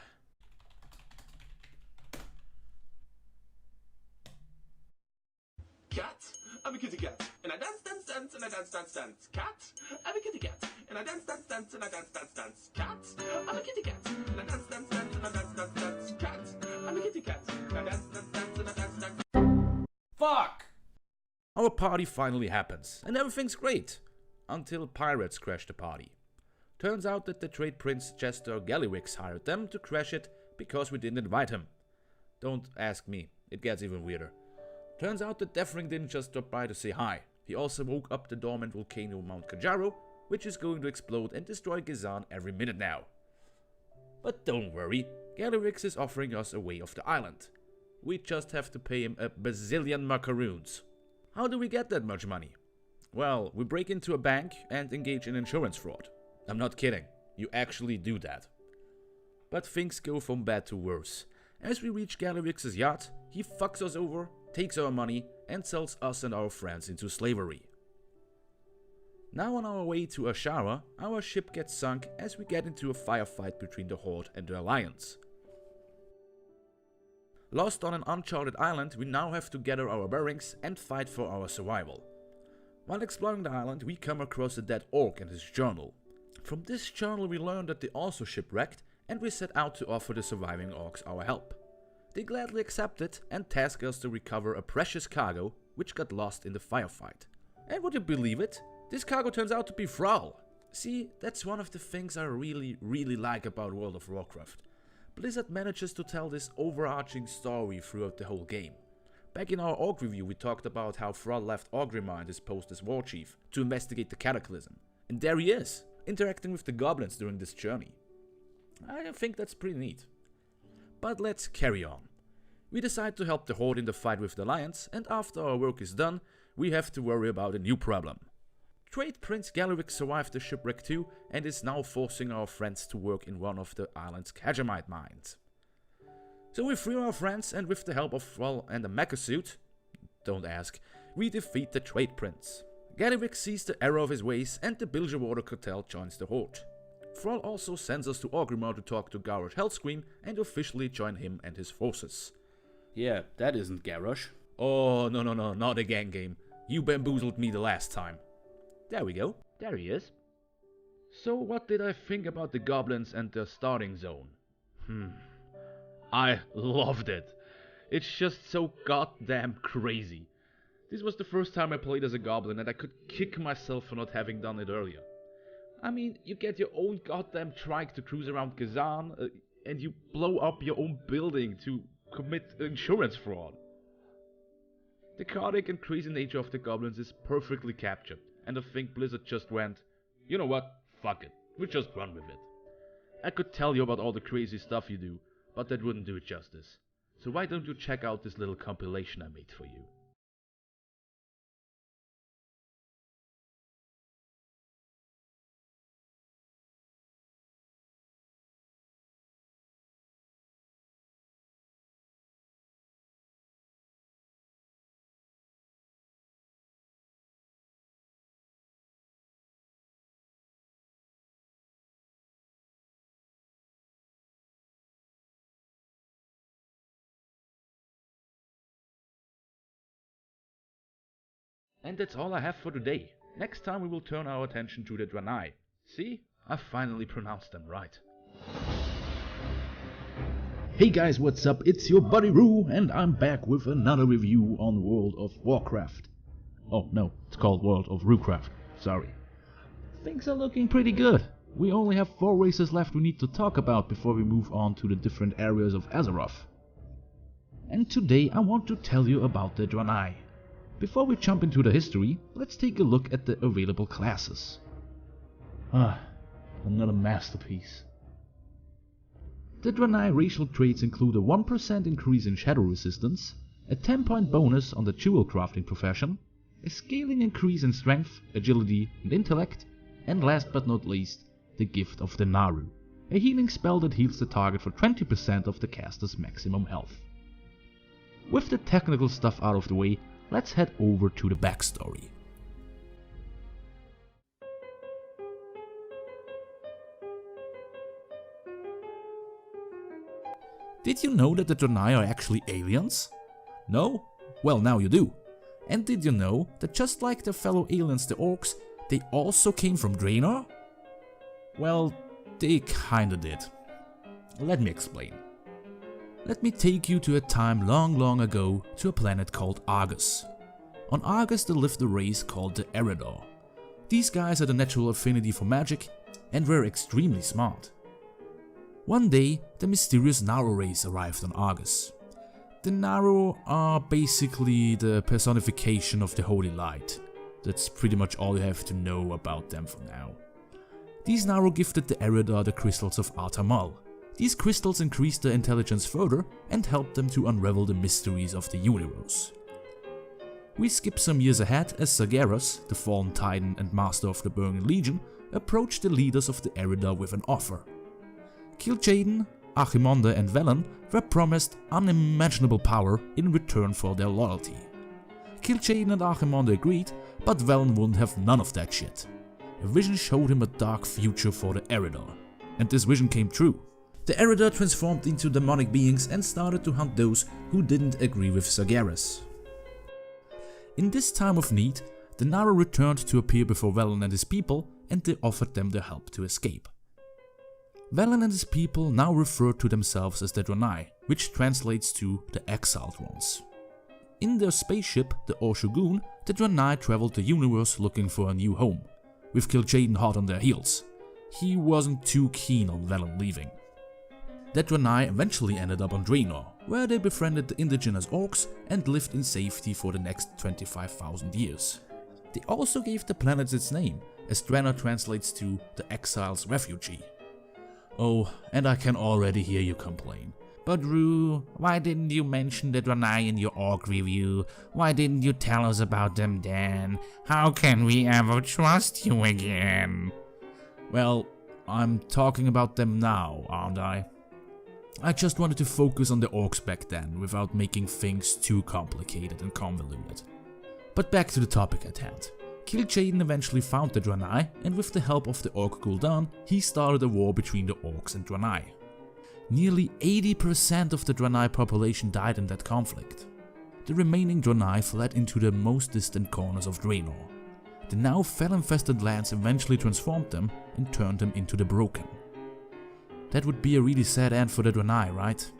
Cat, I'm a kitty cat, and I dance, dance, dance, and I dance, dance, dance. Cat, I'm a kitty cat, and I dance, dance, dance, and I dance, dance, dance. Cat, I'm a kitty cat, and I dance, dance, dance, and I dance, dance, dance. Cat, I'm a kitty cat, and I dance, dance, dance, and I dance, dance. Fuck! Our party finally happens, and everything's great. Until pirates crash the party. Turns out that the trade prince Jester Gallywix hired them to crash it because we didn't invite him. Don't ask me, it gets even weirder. Turns out that Deathwing didn't just stop by to say hi. He also woke up the dormant volcano Mount Kajaro, which is going to explode and destroy Kazan every minute now. But don't worry, Gallywix is offering us a way off the island. We just have to pay him a bazillion macaroons. How do we get that much money? Well, we break into a bank and engage in insurance fraud. I'm not kidding, you actually do that. But things go from bad to worse. As we reach Gallywix's yacht, he fucks us over, takes our money, and sells us and our friends into slavery. Now on our way to Ashara, our ship gets sunk as we get into a firefight between the Horde and the Alliance. Lost on an uncharted island, we now have to gather our bearings and fight for our survival. While exploring the island, we come across a dead orc and his journal. From this journal we learn that they also shipwrecked, and we set out to offer the surviving orcs our help. They gladly accept it and task us to recover a precious cargo which got lost in the firefight. And would you believe it? This cargo turns out to be Thrall. See, that's one of the things I really like about World of Warcraft. Blizzard manages to tell this overarching story throughout the whole game. Back in our Orc review we talked about how Thrall left Orgrimmar and his post as war chief to investigate the Cataclysm. And there he is, interacting with the goblins during this journey. I think that's pretty neat. But let's carry on. We decide to help the Horde in the fight with the Alliance, and after our work is done, we have to worry about a new problem. Trade Prince Gallywix survived the shipwreck too, and is now forcing our friends to work in one of the island's Kajamite mines. So we free our friends, and with the help of Thrall and a mecha suit, don't ask, we defeat the Trade Prince. Gallywix sees the error of his ways, and the Bilgewater cartel joins the Horde. Thrall also sends us to Orgrimmar to talk to Garrosh Hellscream and officially join him and his forces. Yeah, that isn't Garrosh. Oh, no, not again, game. You bamboozled me the last time. There we go. There he is. So what did I think about the goblins and their starting zone? I loved it. It's just so goddamn crazy. This was the first time I played as a goblin and I could kick myself for not having done it earlier. I mean, you get your own goddamn trike to cruise around Kazan, and you blow up your own building to commit insurance fraud. The chaotic and crazy nature of the goblins is perfectly captured, and I think Blizzard just went, you know what, fuck it, we just run with it. I could tell you about all the crazy stuff you do, but that wouldn't do it justice. So why don't you check out this little compilation I made for you. And that's all I have for today. Next time we will turn our attention to the Draenei. See? I finally pronounced them right. Hey guys, what's up? It's your buddy Roo, and I'm back with another review on World of Warcraft. Oh no, it's called World of Roocraft, sorry. Things are looking pretty good. We only have 4 races left we need to talk about before we move on to the different areas of Azeroth. And today I want to tell you about the Draenei. Before we jump into the history, let's take a look at the available classes. Another masterpiece. The Draenei racial traits include a 1% increase in shadow resistance, a 10-point bonus on the jewel crafting profession, a scaling increase in strength, agility and intellect, and last but not least, the gift of the Naru, a healing spell that heals the target for 20% of the caster's maximum health. With the technical stuff out of the way, let's head over to the backstory. Did you know that the Draenei are actually aliens? No? Well, now you do. And did you know that just like their fellow aliens the orcs, they also came from Draenor? Well, they kinda did. Let me explain. Let me take you to a time long ago to a planet called Argus. On Argus there lived a race called the Eredar. These guys had a natural affinity for magic and were extremely smart. One day, the mysterious Naru race arrived on Argus. The Naru are basically the personification of the Holy Light. That's pretty much all you have to know about them for now. These Naru gifted the Eredar the crystals of Artamal. These crystals increased their intelligence further and helped them to unravel the mysteries of the universe. We skip some years ahead as Sargeras, the fallen titan and master of the Burning Legion, approached the leaders of the Eredar with an offer. Kil'jaeden, Archimonde and Velen were promised unimaginable power in return for their loyalty. Kil'jaeden and Archimonde agreed, but Velen wouldn't have none of that shit. A vision showed him a dark future for the Eredar, and this vision came true. The Eredar transformed into demonic beings and started to hunt those who didn't agree with Sargeras. In this time of need, the Naru returned to appear before Velen and his people, and they offered them their help to escape. Velen and his people now refer to themselves as the Draenei, which translates to the Exiled Ones. In their spaceship, the Orshogun, the Draenei traveled the universe looking for a new home, with Kil'jaeden hot on their heels. He wasn't too keen on Velen leaving. The Draenei eventually ended up on Draenor, where they befriended the indigenous orcs and lived in safety for the next 25,000 years. They also gave the planet its name, as Draenor translates to the Exile's Refugee. Oh, and I can already hear you complain. But Roo, why didn't you mention the Draenei in your orc review? Why didn't you tell us about them then? How can we ever trust you again? Well, I'm talking about them now, aren't I? I just wanted to focus on the orcs back then, without making things too complicated and convoluted. But back to the topic at hand. Kil'jaeden eventually found the Draenei, and with the help of the Orc Gul'dan, he started a war between the orcs and Draenei. Nearly 80% of the Draenei population died in that conflict. The remaining Draenei fled into the most distant corners of Draenor. The now fel-infested lands eventually transformed them and turned them into the Broken. That would be a really sad end for the Draenei, right?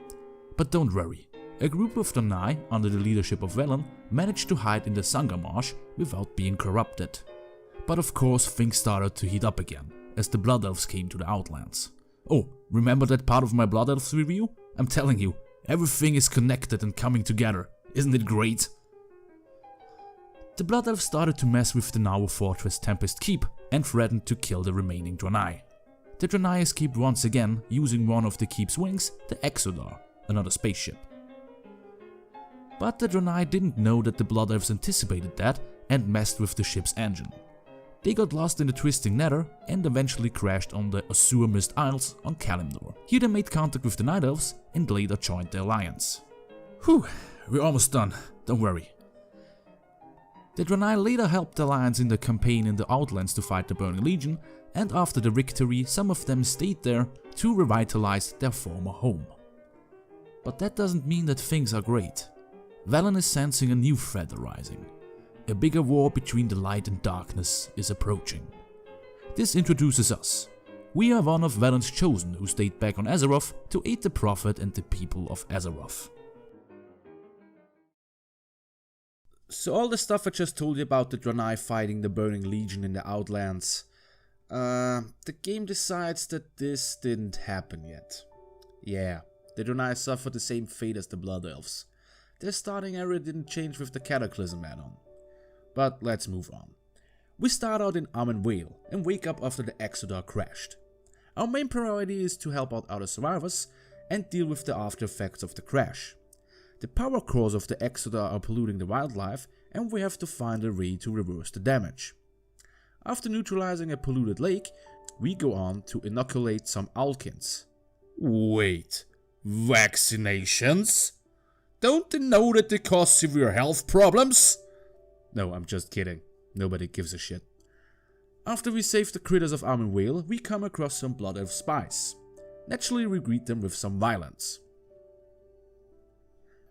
But don't worry. A group of Draenei, under the leadership of Velen, managed to hide in the Sangha Marsh without being corrupted. But of course things started to heat up again, as the Blood Elves came to the Outlands. Oh, remember that part of my Blood Elves review? I'm telling you, everything is connected and coming together, isn't it great? The Blood Elves started to mess with the Nauru fortress Tempest Keep and threatened to kill the remaining Draenei. The Draenei escaped once again, using one of the Keep's wings, the Exodar, another spaceship. But the Draenei didn't know that the Blood Elves anticipated that and messed with the ship's engine. They got lost in the twisting nether and eventually crashed on the Azure Mist Isles on Kalimdor. Here they made contact with the Night Elves and later joined the alliance. Whew, we're almost done, don't worry. The Draenei later helped the alliance in the campaign in the Outlands to fight the Burning Legion, and after the victory some of them stayed there to revitalize their former home. But that doesn't mean that things are great. Velen is sensing a new threat arising. A bigger war between the light and darkness is approaching. This introduces us. We are one of Valen's chosen who stayed back on Azeroth to aid the Prophet and the people of Azeroth. So all the stuff I just told you about the Draenei fighting the Burning Legion in the Outlands, the game decides that this didn't happen yet. Yeah, the Draenei suffered the same fate as the Blood Elves. Their starting area didn't change with the Cataclysm add-on. But let's move on. We start out in Armen Vale and wake up after the Exodar crashed. Our main priority is to help out other survivors and deal with the after effects of the crash. The power cores of the Exodar are polluting the wildlife and we have to find a way to reverse the damage. After neutralizing a polluted lake, we go on to inoculate some Owlkins. Wait, vaccinations? Don't they know that they cause severe health problems? No, I'm just kidding. Nobody gives a shit. After we save the critters of Armen Vale, we come across some Blood Elf spies. Naturally, we greet them with some violence.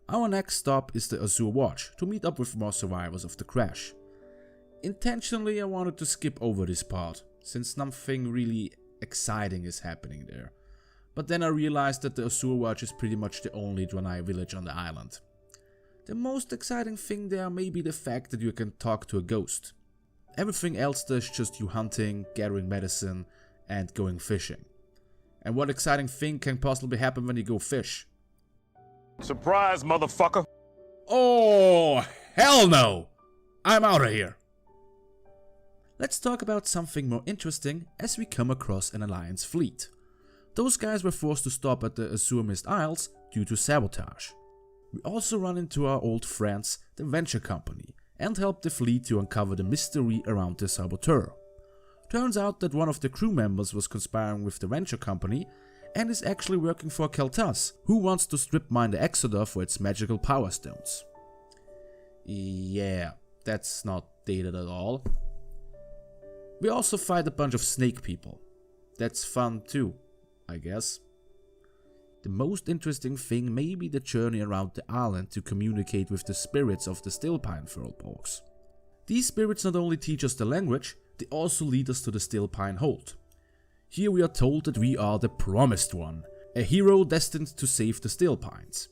Our next stop is the Azure Watch to meet up with more survivors of the crash. Intentionally, I wanted to skip over this part, since nothing really exciting is happening there. But then I realized that the Azure Watch is pretty much the only Draenei village on the island. The most exciting thing there may be the fact that you can talk to a ghost. Everything else there's just you hunting, gathering medicine, and going fishing. And what exciting thing can possibly happen when you go fish? Surprise, motherfucker! Oh, hell no! I'm out of here! Let's talk about something more interesting as we come across an Alliance fleet. Those guys were forced to stop at the Azure Mist Isles due to sabotage. We also run into our old friends, the Venture Company, and help the fleet to uncover the mystery around the saboteur. Turns out that one of the crew members was conspiring with the Venture Company and is actually working for Kel'Thas, who wants to strip mine the Exodar for its magical power stones. Yeah, that's not dated at all. We also fight a bunch of snake people. That's fun too, I guess. The most interesting thing may be the journey around the island to communicate with the spirits of the Stillpine Firbolgs. These spirits not only teach us the language, they also lead us to the Stillpine Hold. Here we are told that we are the Promised One, a hero destined to save the Stillpines.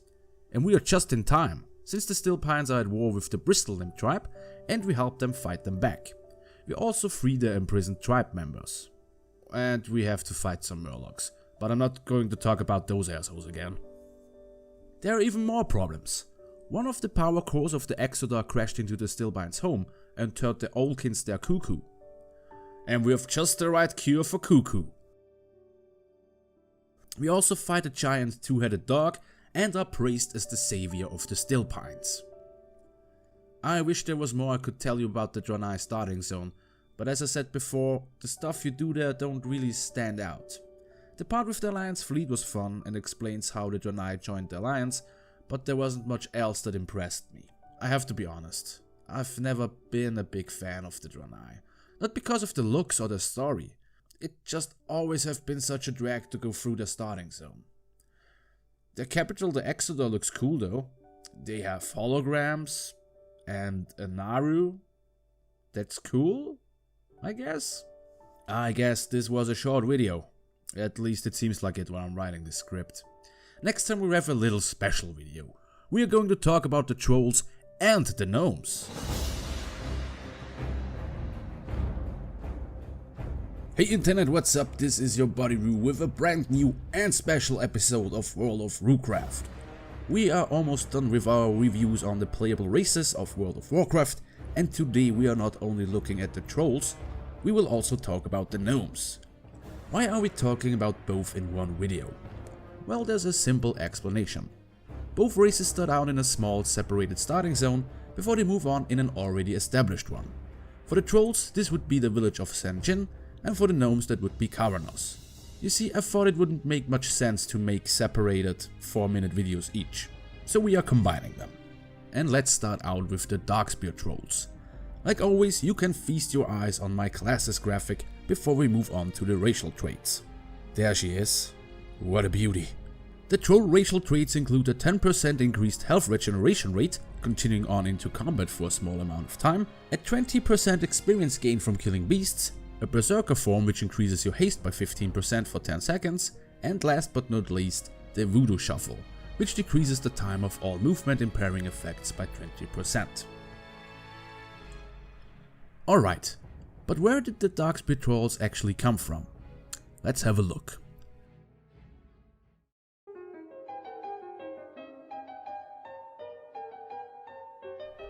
And we are just in time, since the Stillpines are at war with the Bristlenim tribe and we help them fight them back. We also free the imprisoned tribe members. And we have to fight some Murlocs, but I'm not going to talk about those assholes again. There are even more problems. One of the power cores of the Exodar crashed into the Stillpines' home and turned the Owlkins their cuckoo. And we have just the right cure for cuckoo. We also fight a giant two-headed dog and are praised as the savior of the Stillpines. I wish there was more I could tell you about the Draenei starting zone, but as I said before, the stuff you do there don't really stand out. The part with the Alliance fleet was fun and explains how the Draenei joined the Alliance, but there wasn't much else that impressed me. I have to be honest, I've never been a big fan of the Draenei. Not because of the looks or the story, it just always have been such a drag to go through the starting zone. Their capital, the Exodar, looks cool though. They have holograms and a Naru. That's cool, I guess. I guess this was a short video. At least it seems like it when I'm writing this script. Next time we have a little special video. We are going to talk about the trolls and the gnomes. Hey internet, what's up? This is your buddy Roo with a brand new and special episode of World of Roocraft. We are almost done with our reviews on the playable races of World of Warcraft, and today we are not only looking at the trolls, we will also talk about the gnomes. Why are we talking about both in one video? Well, there's a simple explanation. Both races start out in a small separated starting zone before they move on in an already established one. For the trolls, this would be the village of Sanjin, and for the gnomes that would be Karanos. You see, I thought it wouldn't make much sense to make separated 4-minute videos each, so we are combining them. And let's start out with the Darkspear trolls. Like always, you can feast your eyes on my classes graphic before we move on to the racial traits. There she is. What a beauty. The troll racial traits include a 10% increased health regeneration rate, continuing on into combat for a small amount of time, a 20% experience gain from killing beasts, a berserker form which increases your haste by 15% for 10 seconds, and last but not least, the voodoo shuffle, which decreases the time of all movement impairing effects by 20%. Alright, but where did the Darkspear trolls actually come from? Let's have a look.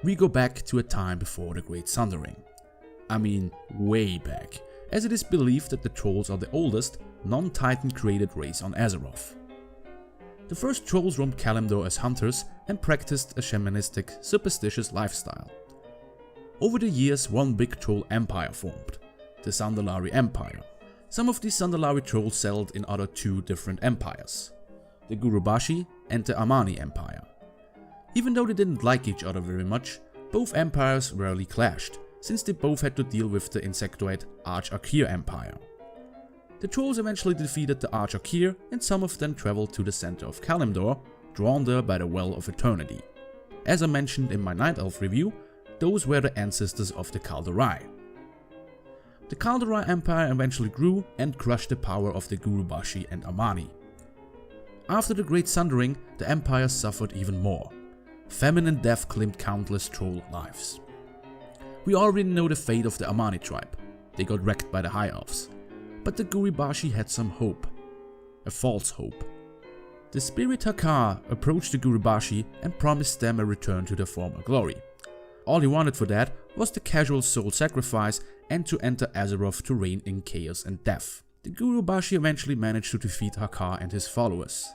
We go back to a time before the Great Sundering. I mean, way back, as it is believed that the trolls are the oldest, non-Titan created race on Azeroth. The first trolls roamed Kalimdor as hunters and practiced a shamanistic, superstitious lifestyle. Over the years, one big troll empire formed, the Zandalari Empire. Some of these Zandalari trolls settled in other two different empires, the Gurubashi and the Amani Empire. Even though they didn't like each other very much, both empires rarely clashed, since they both had to deal with the insectoid Arch-Akir Empire. The trolls eventually defeated the Arch-Akir, and some of them traveled to the center of Kalimdor, drawn there by the Well of Eternity. As I mentioned in my Night Elf review, those were the ancestors of the Kaldorei. The Kaldorei Empire eventually grew and crushed the power of the Gurubashi and Amani. After the Great Sundering, the empire suffered even more. Famine and death claimed countless troll lives. We already know the fate of the Amani tribe. They got wrecked by the High Elves. But the Gurubashi had some hope. A false hope. The spirit Hakar approached the Gurubashi and promised them a return to their former glory. All he wanted for that was the casual soul sacrifice and to enter Azeroth to reign in chaos and death. The Gurubashi eventually managed to defeat Hakar and his followers.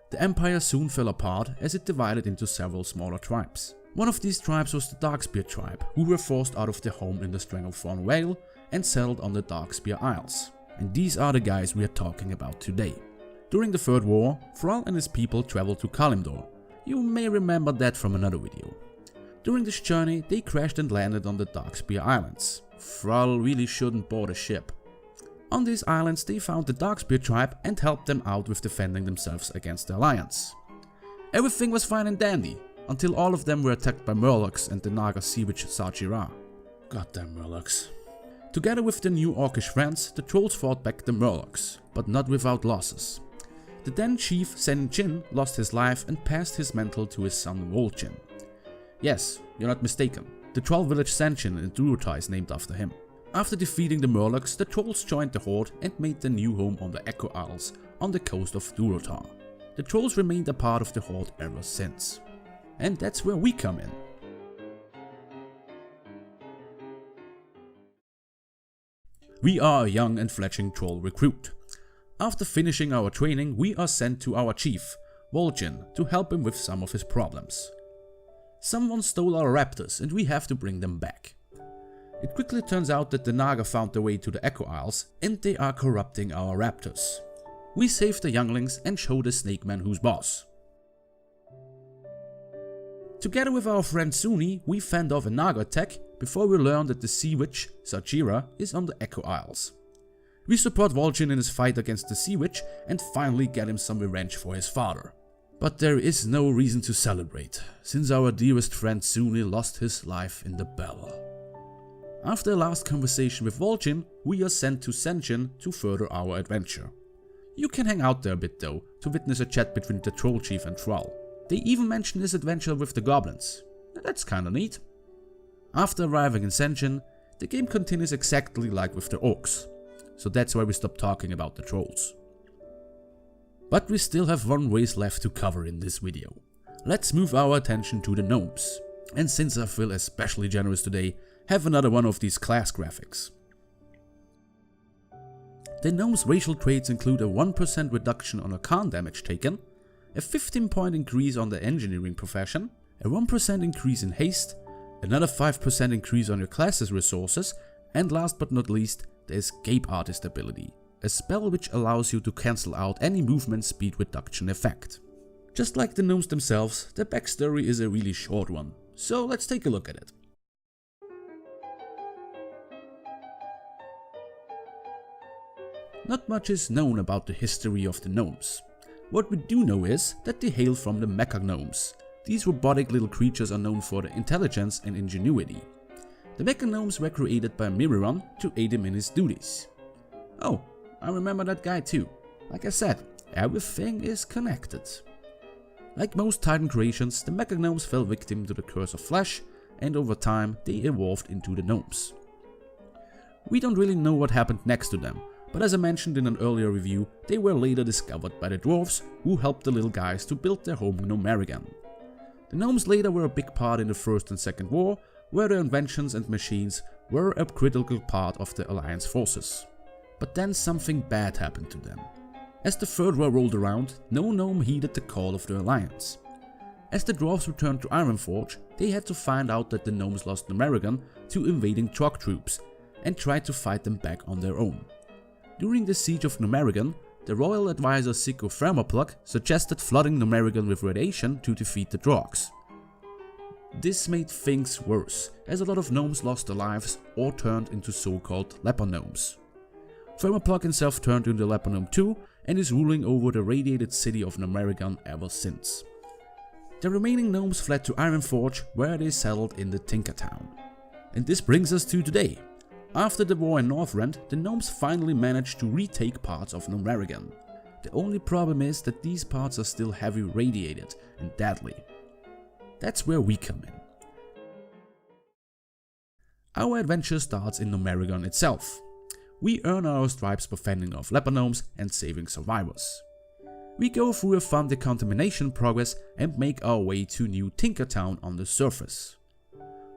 The empire soon fell apart as it divided into several smaller tribes. One of these tribes was the Darkspear tribe, who were forced out of their home in the Stranglethorn Vale and settled on the Darkspear Isles. And these are the guys we are talking about today. During the Third War, Thrall and his people traveled to Kalimdor. You may remember that from another video. During this journey, they crashed and landed on the Darkspear Islands. Thrall really shouldn't board a ship. On these islands, they found the Darkspear tribe and helped them out with defending themselves against the Alliance. Everything was fine and dandy, until all of them were attacked by Murlocs and the Naga sea witch Sajira. Goddamn Murlocs. Together with their new orcish friends, the trolls fought back the Murlocs, but not without losses. The then chief Sen Jin lost his life and passed his mantle to his son Vol'jin. Yes, you're not mistaken, the troll village Sen'jin in Durotar is named after him. After defeating the Murlocs, the trolls joined the Horde and made their new home on the Echo Isles on the coast of Durotar. The trolls remained a part of the Horde ever since. And that's where we come in. We are a young and fledgling troll recruit. After finishing our training, we are sent to our chief, Vol'jin, to help him with some of his problems. Someone stole our raptors and we have to bring them back. It quickly turns out that the Naga found their way to the Echo Isles and they are corrupting our raptors. We save the younglings and show the snake man who's boss. Together with our friend Suni, we fend off a Naga attack before we learn that the sea witch, Sajira, is on the Echo Isles. We support Vol'jin in his fight against the sea witch and finally get him some revenge for his father. But there is no reason to celebrate, since our dearest friend Suni lost his life in the battle. After a last conversation with Vol'jin, we are sent to Sen'jin to further our adventure. You can hang out there a bit though, to witness a chat between the troll chief and Thrall. They even mention his adventure with the goblins. That's kinda neat. After arriving in Sen'jin, the game continues exactly like with the orcs. So that's why we stop talking about the trolls. But we still have one race left to cover in this video. Let's move our attention to the gnomes. And since I feel especially generous today, have another one of these class graphics. The gnomes' racial traits include a 1% reduction on arcane damage taken, a 15-point increase on the engineering profession, a 1% increase in haste, another 5% increase on your class's resources, and last but not least, the Escape Artist ability, a spell which allows you to cancel out any movement speed reduction effect. Just like the gnomes themselves, their backstory is a really short one, so let's take a look at it. Not much is known about the history of the gnomes. What we do know is that they hail from the mecha gnomes. These robotic little creatures are known for their intelligence and ingenuity. The mecha gnomes were created by Miriron to aid him in his duties. Oh, I remember that guy too. Like I said, everything is connected. Like most Titan creations, the mecha gnomes fell victim to the curse of flesh, and over time they evolved into the gnomes. We don't really know what happened next to them, but as I mentioned in an earlier review, they were later discovered by the dwarves, who helped the little guys to build their home Gnomerigan. The gnomes later were a big part in the First and Second War, where their inventions and machines were a critical part of the Alliance forces. But then something bad happened to them. As the Third War rolled around, no gnome heeded the call of the Alliance. As the dwarves returned to Ironforge, they had to find out that the gnomes lost Gnomerigan to invading Trog troops, and tried to fight them back on their own. During the siege of Gnomerigan, the royal advisor Siko Thermoplug suggested flooding Gnomerigan with radiation to defeat the Drogs. This made things worse, as a lot of gnomes lost their lives or turned into so-called leper gnomes. Thermoplug himself turned into leper gnome too, and is ruling over the radiated city of Gnomerigan ever since. The remaining gnomes fled to Ironforge, where they settled in the Tinker Town. And this brings us to today. After the war in Northrend, the gnomes finally managed to retake parts of Gnomerigan. The only problem is that these parts are still heavily radiated and deadly. That's where we come in. Our adventure starts in Gnomerigan itself. We earn our stripes by fending off leper gnomes and saving survivors. We go through a fun decontamination progress and make our way to New Tinker Town on the surface.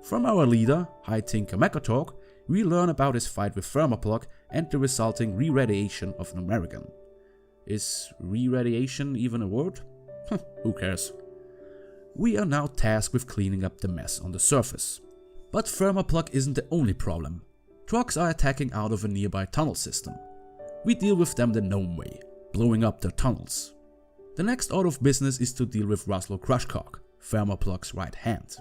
From our leader, High Tinker Mechatalk, we learn about his fight with Thermoplug and the resulting re-radiation of Gnomerigan. Is re-radiation even a word? Who cares? We are now tasked with cleaning up the mess on the surface. But Thermoplug isn't the only problem. Trogs are attacking out of a nearby tunnel system. We deal with them the gnome way, blowing up their tunnels. The next order of business is to deal with Ruslo Crushcock, Thermoplug's right hand.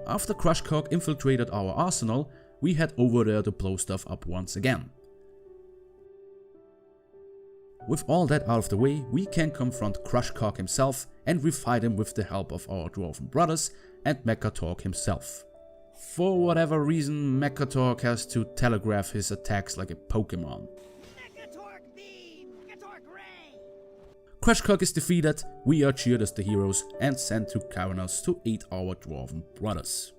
After Crushcock infiltrated our arsenal, we head over there to blow stuff up once again. With all that out of the way, we can confront Crushcock himself and we fight him with the help of our dwarven brothers and Mechatalk himself. For whatever reason, Mechatalk has to telegraph his attacks like a Pokemon. Mechatork beam! Mechatork ray! Crushcock is defeated, we are cheered as the heroes and sent to Karanos to aid our dwarven brothers.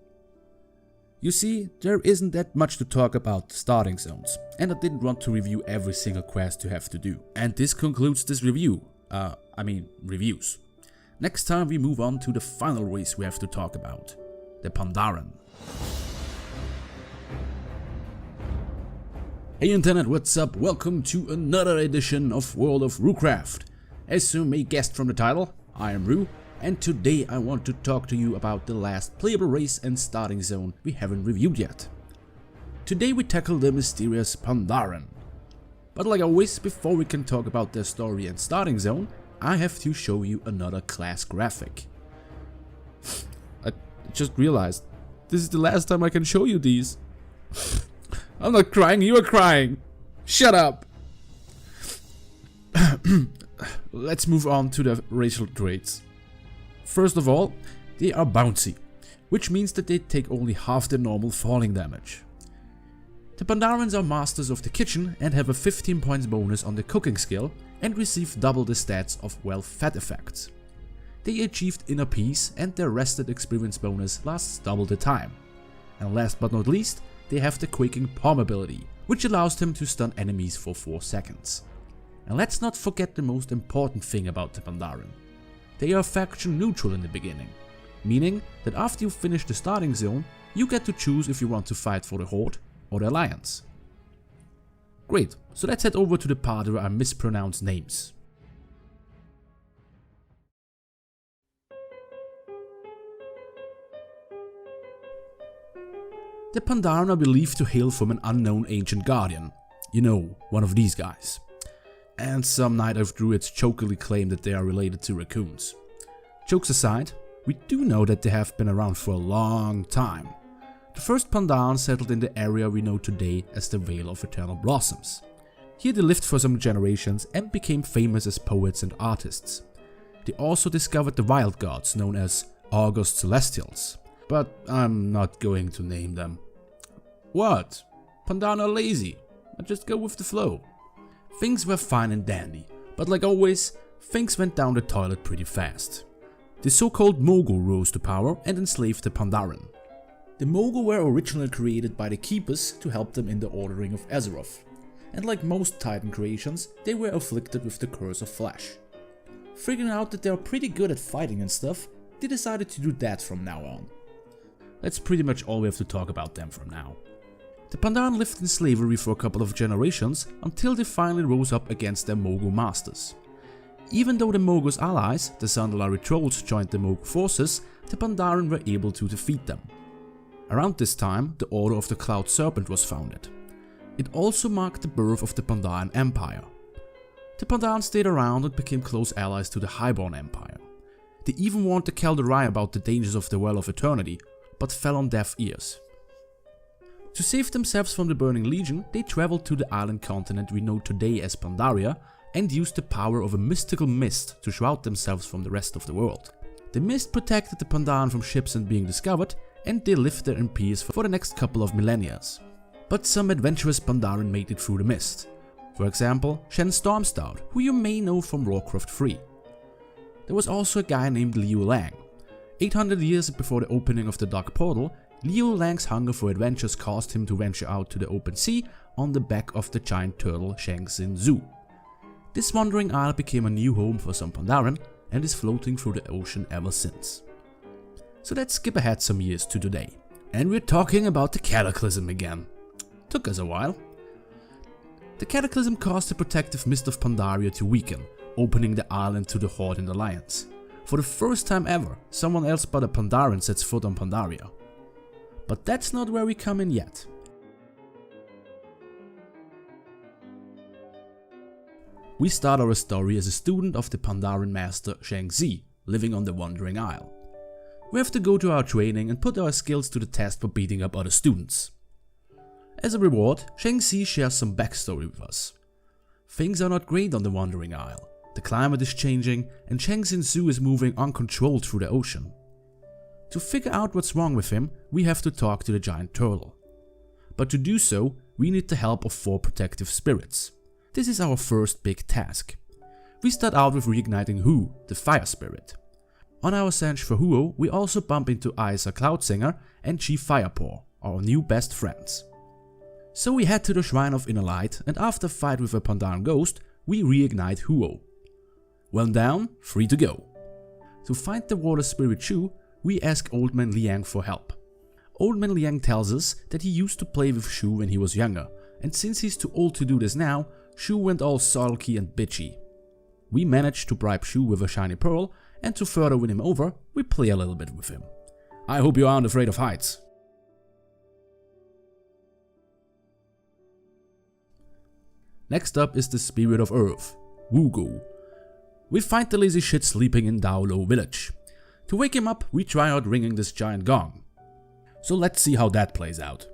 You see, there isn't that much to talk about starting zones, and I didn't want to review every single quest you have to do. And this concludes this review. Reviews. Next time we move on to the final race we have to talk about, the Pandaren. Hey Internet, what's up? Welcome to another edition of World of Roocraft. As you may guess from the title, I am Roo. And today I want to talk to you about the last playable race and starting zone we haven't reviewed yet. Today we tackle the mysterious Pandaren. But like always, before we can talk about their story and starting zone, I have to show you another class graphic. I just realized, this is the last time I can show you these. I'm not crying, you are crying. Shut up. Let's move on to the racial traits. First of all, they are bouncy, which means that they take only half the normal falling damage. The Pandarens are masters of the kitchen and have a 15 points bonus on the cooking skill and receive double the stats of well-fed effects. They achieved inner peace and their rested experience bonus lasts double the time. And last but not least, they have the quaking palm ability, which allows them to stun enemies for 4 seconds. And let's not forget the most important thing about the Pandaren. They are faction neutral in the beginning, meaning that after you finish the starting zone, you get to choose if you want to fight for the Horde or the Alliance. Great, so let's head over to the part where I mispronounce names. The Pandaren are believed to hail from an unknown ancient guardian, you know, one of these guys. And some Night Elf druids chokily claim that they are related to raccoons. Jokes aside, we do know that they have been around for a long time. The first Pandaren settled in the area we know today as the Vale of Eternal Blossoms. Here they lived for some generations and became famous as poets and artists. They also discovered the wild gods known as August Celestials, but I'm not going to name them. What? Pandaren are lazy. I just go with the flow. Things were fine and dandy, but like always, things went down the toilet pretty fast. The so-called Mogul rose to power and enslaved the Pandaren. The Mogul were originally created by the Keepers to help them in the ordering of Azeroth, and like most Titan creations, they were afflicted with the Curse of Flesh. Figuring out that they are pretty good at fighting and stuff, they decided to do that from now on. That's pretty much all we have to talk about them from now. The Pandaren lived in slavery for a couple of generations until they finally rose up against their Mogul masters. Even though the Mogul's allies, the Zandalari trolls, joined the Mogul forces, the Pandaren were able to defeat them. Around this time, the Order of the Cloud Serpent was founded. It also marked the birth of the Pandaren Empire. The Pandaren stayed around and became close allies to the Highborn Empire. They even warned the Kaldari about the dangers of the Well of Eternity, but fell on deaf ears. To save themselves from the Burning Legion, they traveled to the island continent we know today as Pandaria and used the power of a mystical mist to shroud themselves from the rest of the world. The mist protected the Pandaren from ships and being discovered, and they lived there in peace for the next couple of millennia. But some adventurous Pandaren made it through the mist. For example, Shen Stormstout, who you may know from Warcraft 3. There was also a guy named Liu Lang. 800 years before the opening of the Dark Portal, Liu Lang's hunger for adventures caused him to venture out to the open sea on the back of the giant turtle Shang Xin Zhu. This wandering isle became a new home for some Pandaren and is floating through the ocean ever since. So let's skip ahead some years to today. And we're talking about the Cataclysm again. Took us a while. The Cataclysm caused the protective mist of Pandaria to weaken, opening the island to the Horde and Alliance. For the first time ever, someone else but a Pandaren sets foot on Pandaria. But that's not where we come in yet. We start our story as a student of the Pandaren master Shang Zi, living on the Wandering Isle. We have to go to our training and put our skills to the test for beating up other students. As a reward, Shang Zi shares some backstory with us. Things are not great on the Wandering Isle. The climate is changing and Shang Xin Zhu is moving uncontrolled through the ocean. To figure out what's wrong with him, we have to talk to the giant turtle. But to do so, we need the help of 4 protective spirits. This is our first big task. We start out with reigniting Hu, the fire spirit. On our search for Huo, we also bump into Isa Cloudsinger and Chief Firepaw, our new best friends. So we head to the Shrine of Inner Light, and after a fight with a Pandaren ghost, we reignite Huo. One down, 3 to go. To find the water spirit Shu, we ask Old Man Liang for help. Old Man Liang tells us that he used to play with Shu when he was younger, and since he's too old to do this now, Shu went all sulky and bitchy. We manage to bribe Shu with a shiny pearl, and to further win him over, we play a little bit with him. I hope you aren't afraid of heights. Next up is the Spirit of Earth, Wugo. We find the lazy shit sleeping in Daolo village. To wake him up, we try out ringing this giant gong. So let's see how that plays out.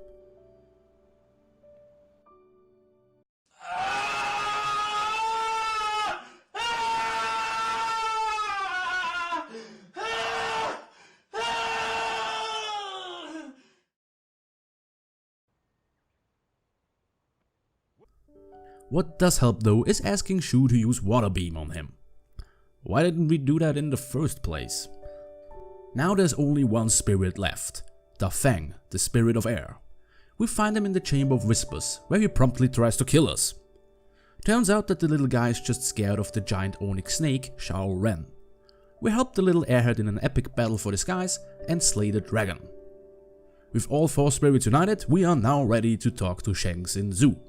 What does help though is asking Shu to use Water Beam on him. Why didn't we do that in the first place? Now there's only one spirit left, Da Feng, the Spirit of Air. We find him in the Chamber of Whispers, where he promptly tries to kill us. Turns out that the little guy is just scared of the giant onyx snake, Shao Ren. We help the little airhead in an epic battle for the skies and slay the dragon. With all 4 spirits united, we are now ready to talk to Shang Xin Zhu.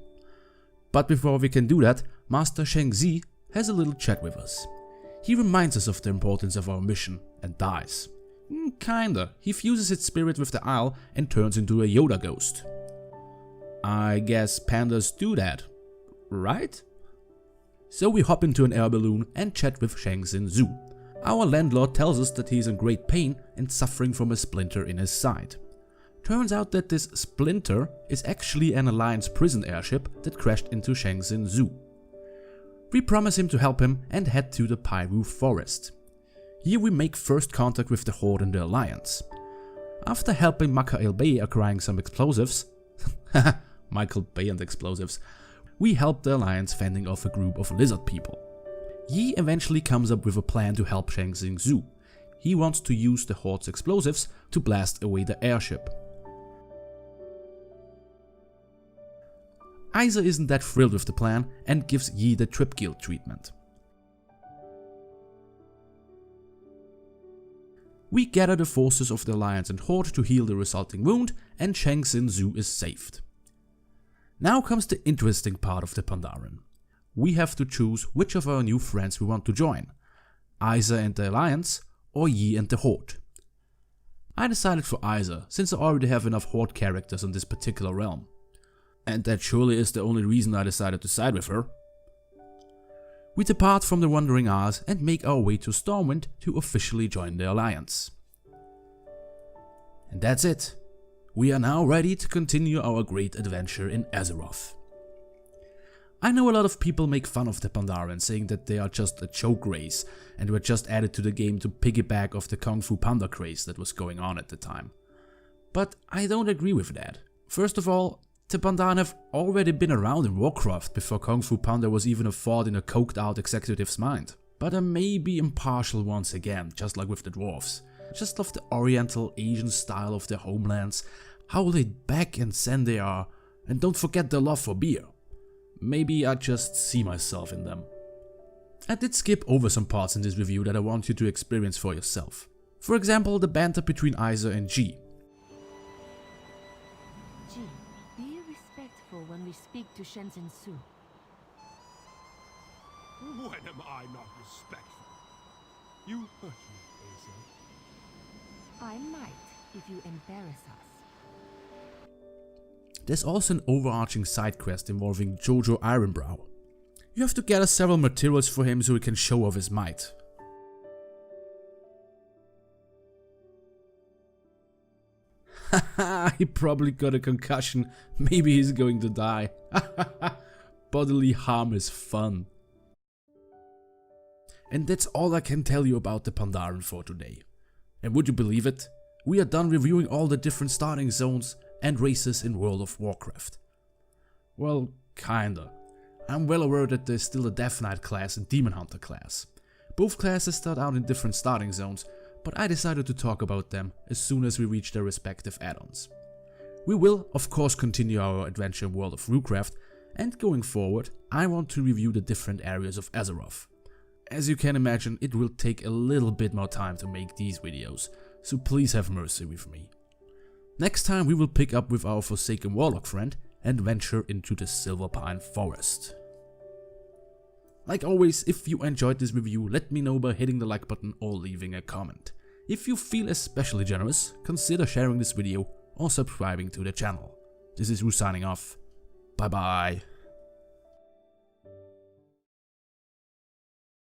But before we can do that, Master Shang Zi has a little chat with us. He reminds us of the importance of our mission and dies. Kinda. He fuses its spirit with the Isle and turns into a Yoda ghost. I guess pandas do that, right? So we hop into an air balloon and chat with Shang Xin Zhu. Our landlord tells us that he is in great pain and suffering from a splinter in his side. Turns out that this Splinter is actually an Alliance prison airship that crashed into Shenzhen Zoo. We promise him to help him and head to the Pyru Forest. Here we make first contact with the Horde and the Alliance. After helping Mikael Bay acquiring some explosives, Michael Bay and explosives, we help the Alliance fending off a group of lizard people. Yi eventually comes up with a plan to help Shenzhen Zoo. He wants to use the Horde's explosives to blast away the airship. Isa isn't that thrilled with the plan and gives Yi the Trip Guild treatment. We gather the forces of the Alliance and Horde to heal the resulting wound, and Shenzhen Zoo is saved. Now comes the interesting part of the Pandaren. We have to choose which of our new friends we want to join, Isa and the Alliance or Yi and the Horde. I decided for Isa, since I already have enough Horde characters in this particular realm. And that surely is the only reason I decided to side with her. We depart from the Wandering Isles and make our way to Stormwind to officially join the Alliance. And that's it. We are now ready to continue our great adventure in Azeroth. I know a lot of people make fun of the Pandaren, saying that they are just a joke race and were just added to the game to piggyback off the Kung Fu Panda craze that was going on at the time. But I don't agree with that. First of all, the Pandaren have already been around in Warcraft before Kung Fu Panda was even a thought in a coked out executive's mind. But I may be impartial once again, just like with the dwarves. Just love the Oriental Asian style of their homelands, how laid back and zen they are, and don't forget their love for beer. Maybe I just see myself in them. I did skip over some parts in this review that I want you to experience for yourself. For example, the banter between Isa and G. Ji, be respectful when we speak to Shenzhen Su. When am I not respectful? You hurt me, Asa. I might, if you embarrass us. There's also an overarching side quest involving Jojo Ironbrow. You have to gather several materials for him so he can show off his might. Haha, he probably got a concussion, maybe he's going to die. Bodily harm is fun. And that's all I can tell you about the Pandaren for today. And would you believe it? We are done reviewing all the different starting zones and races in World of Warcraft. Well, kinda. I'm well aware that there's still a Death Knight class and Demon Hunter class. Both classes start out in different starting zones, but I decided to talk about them as soon as we reach their respective add-ons. We will, of course, continue our adventure in World of Roocraft, and going forward, I want to review the different areas of Azeroth. As you can imagine, it will take a little bit more time to make these videos, so please have mercy with me. Next time we will pick up with our Forsaken Warlock friend and venture into the Silverpine Forest. Like always, if you enjoyed this review, let me know by hitting the like button or leaving a comment. If you feel especially generous, consider sharing this video or subscribing to the channel. This is Roo signing off. Bye bye.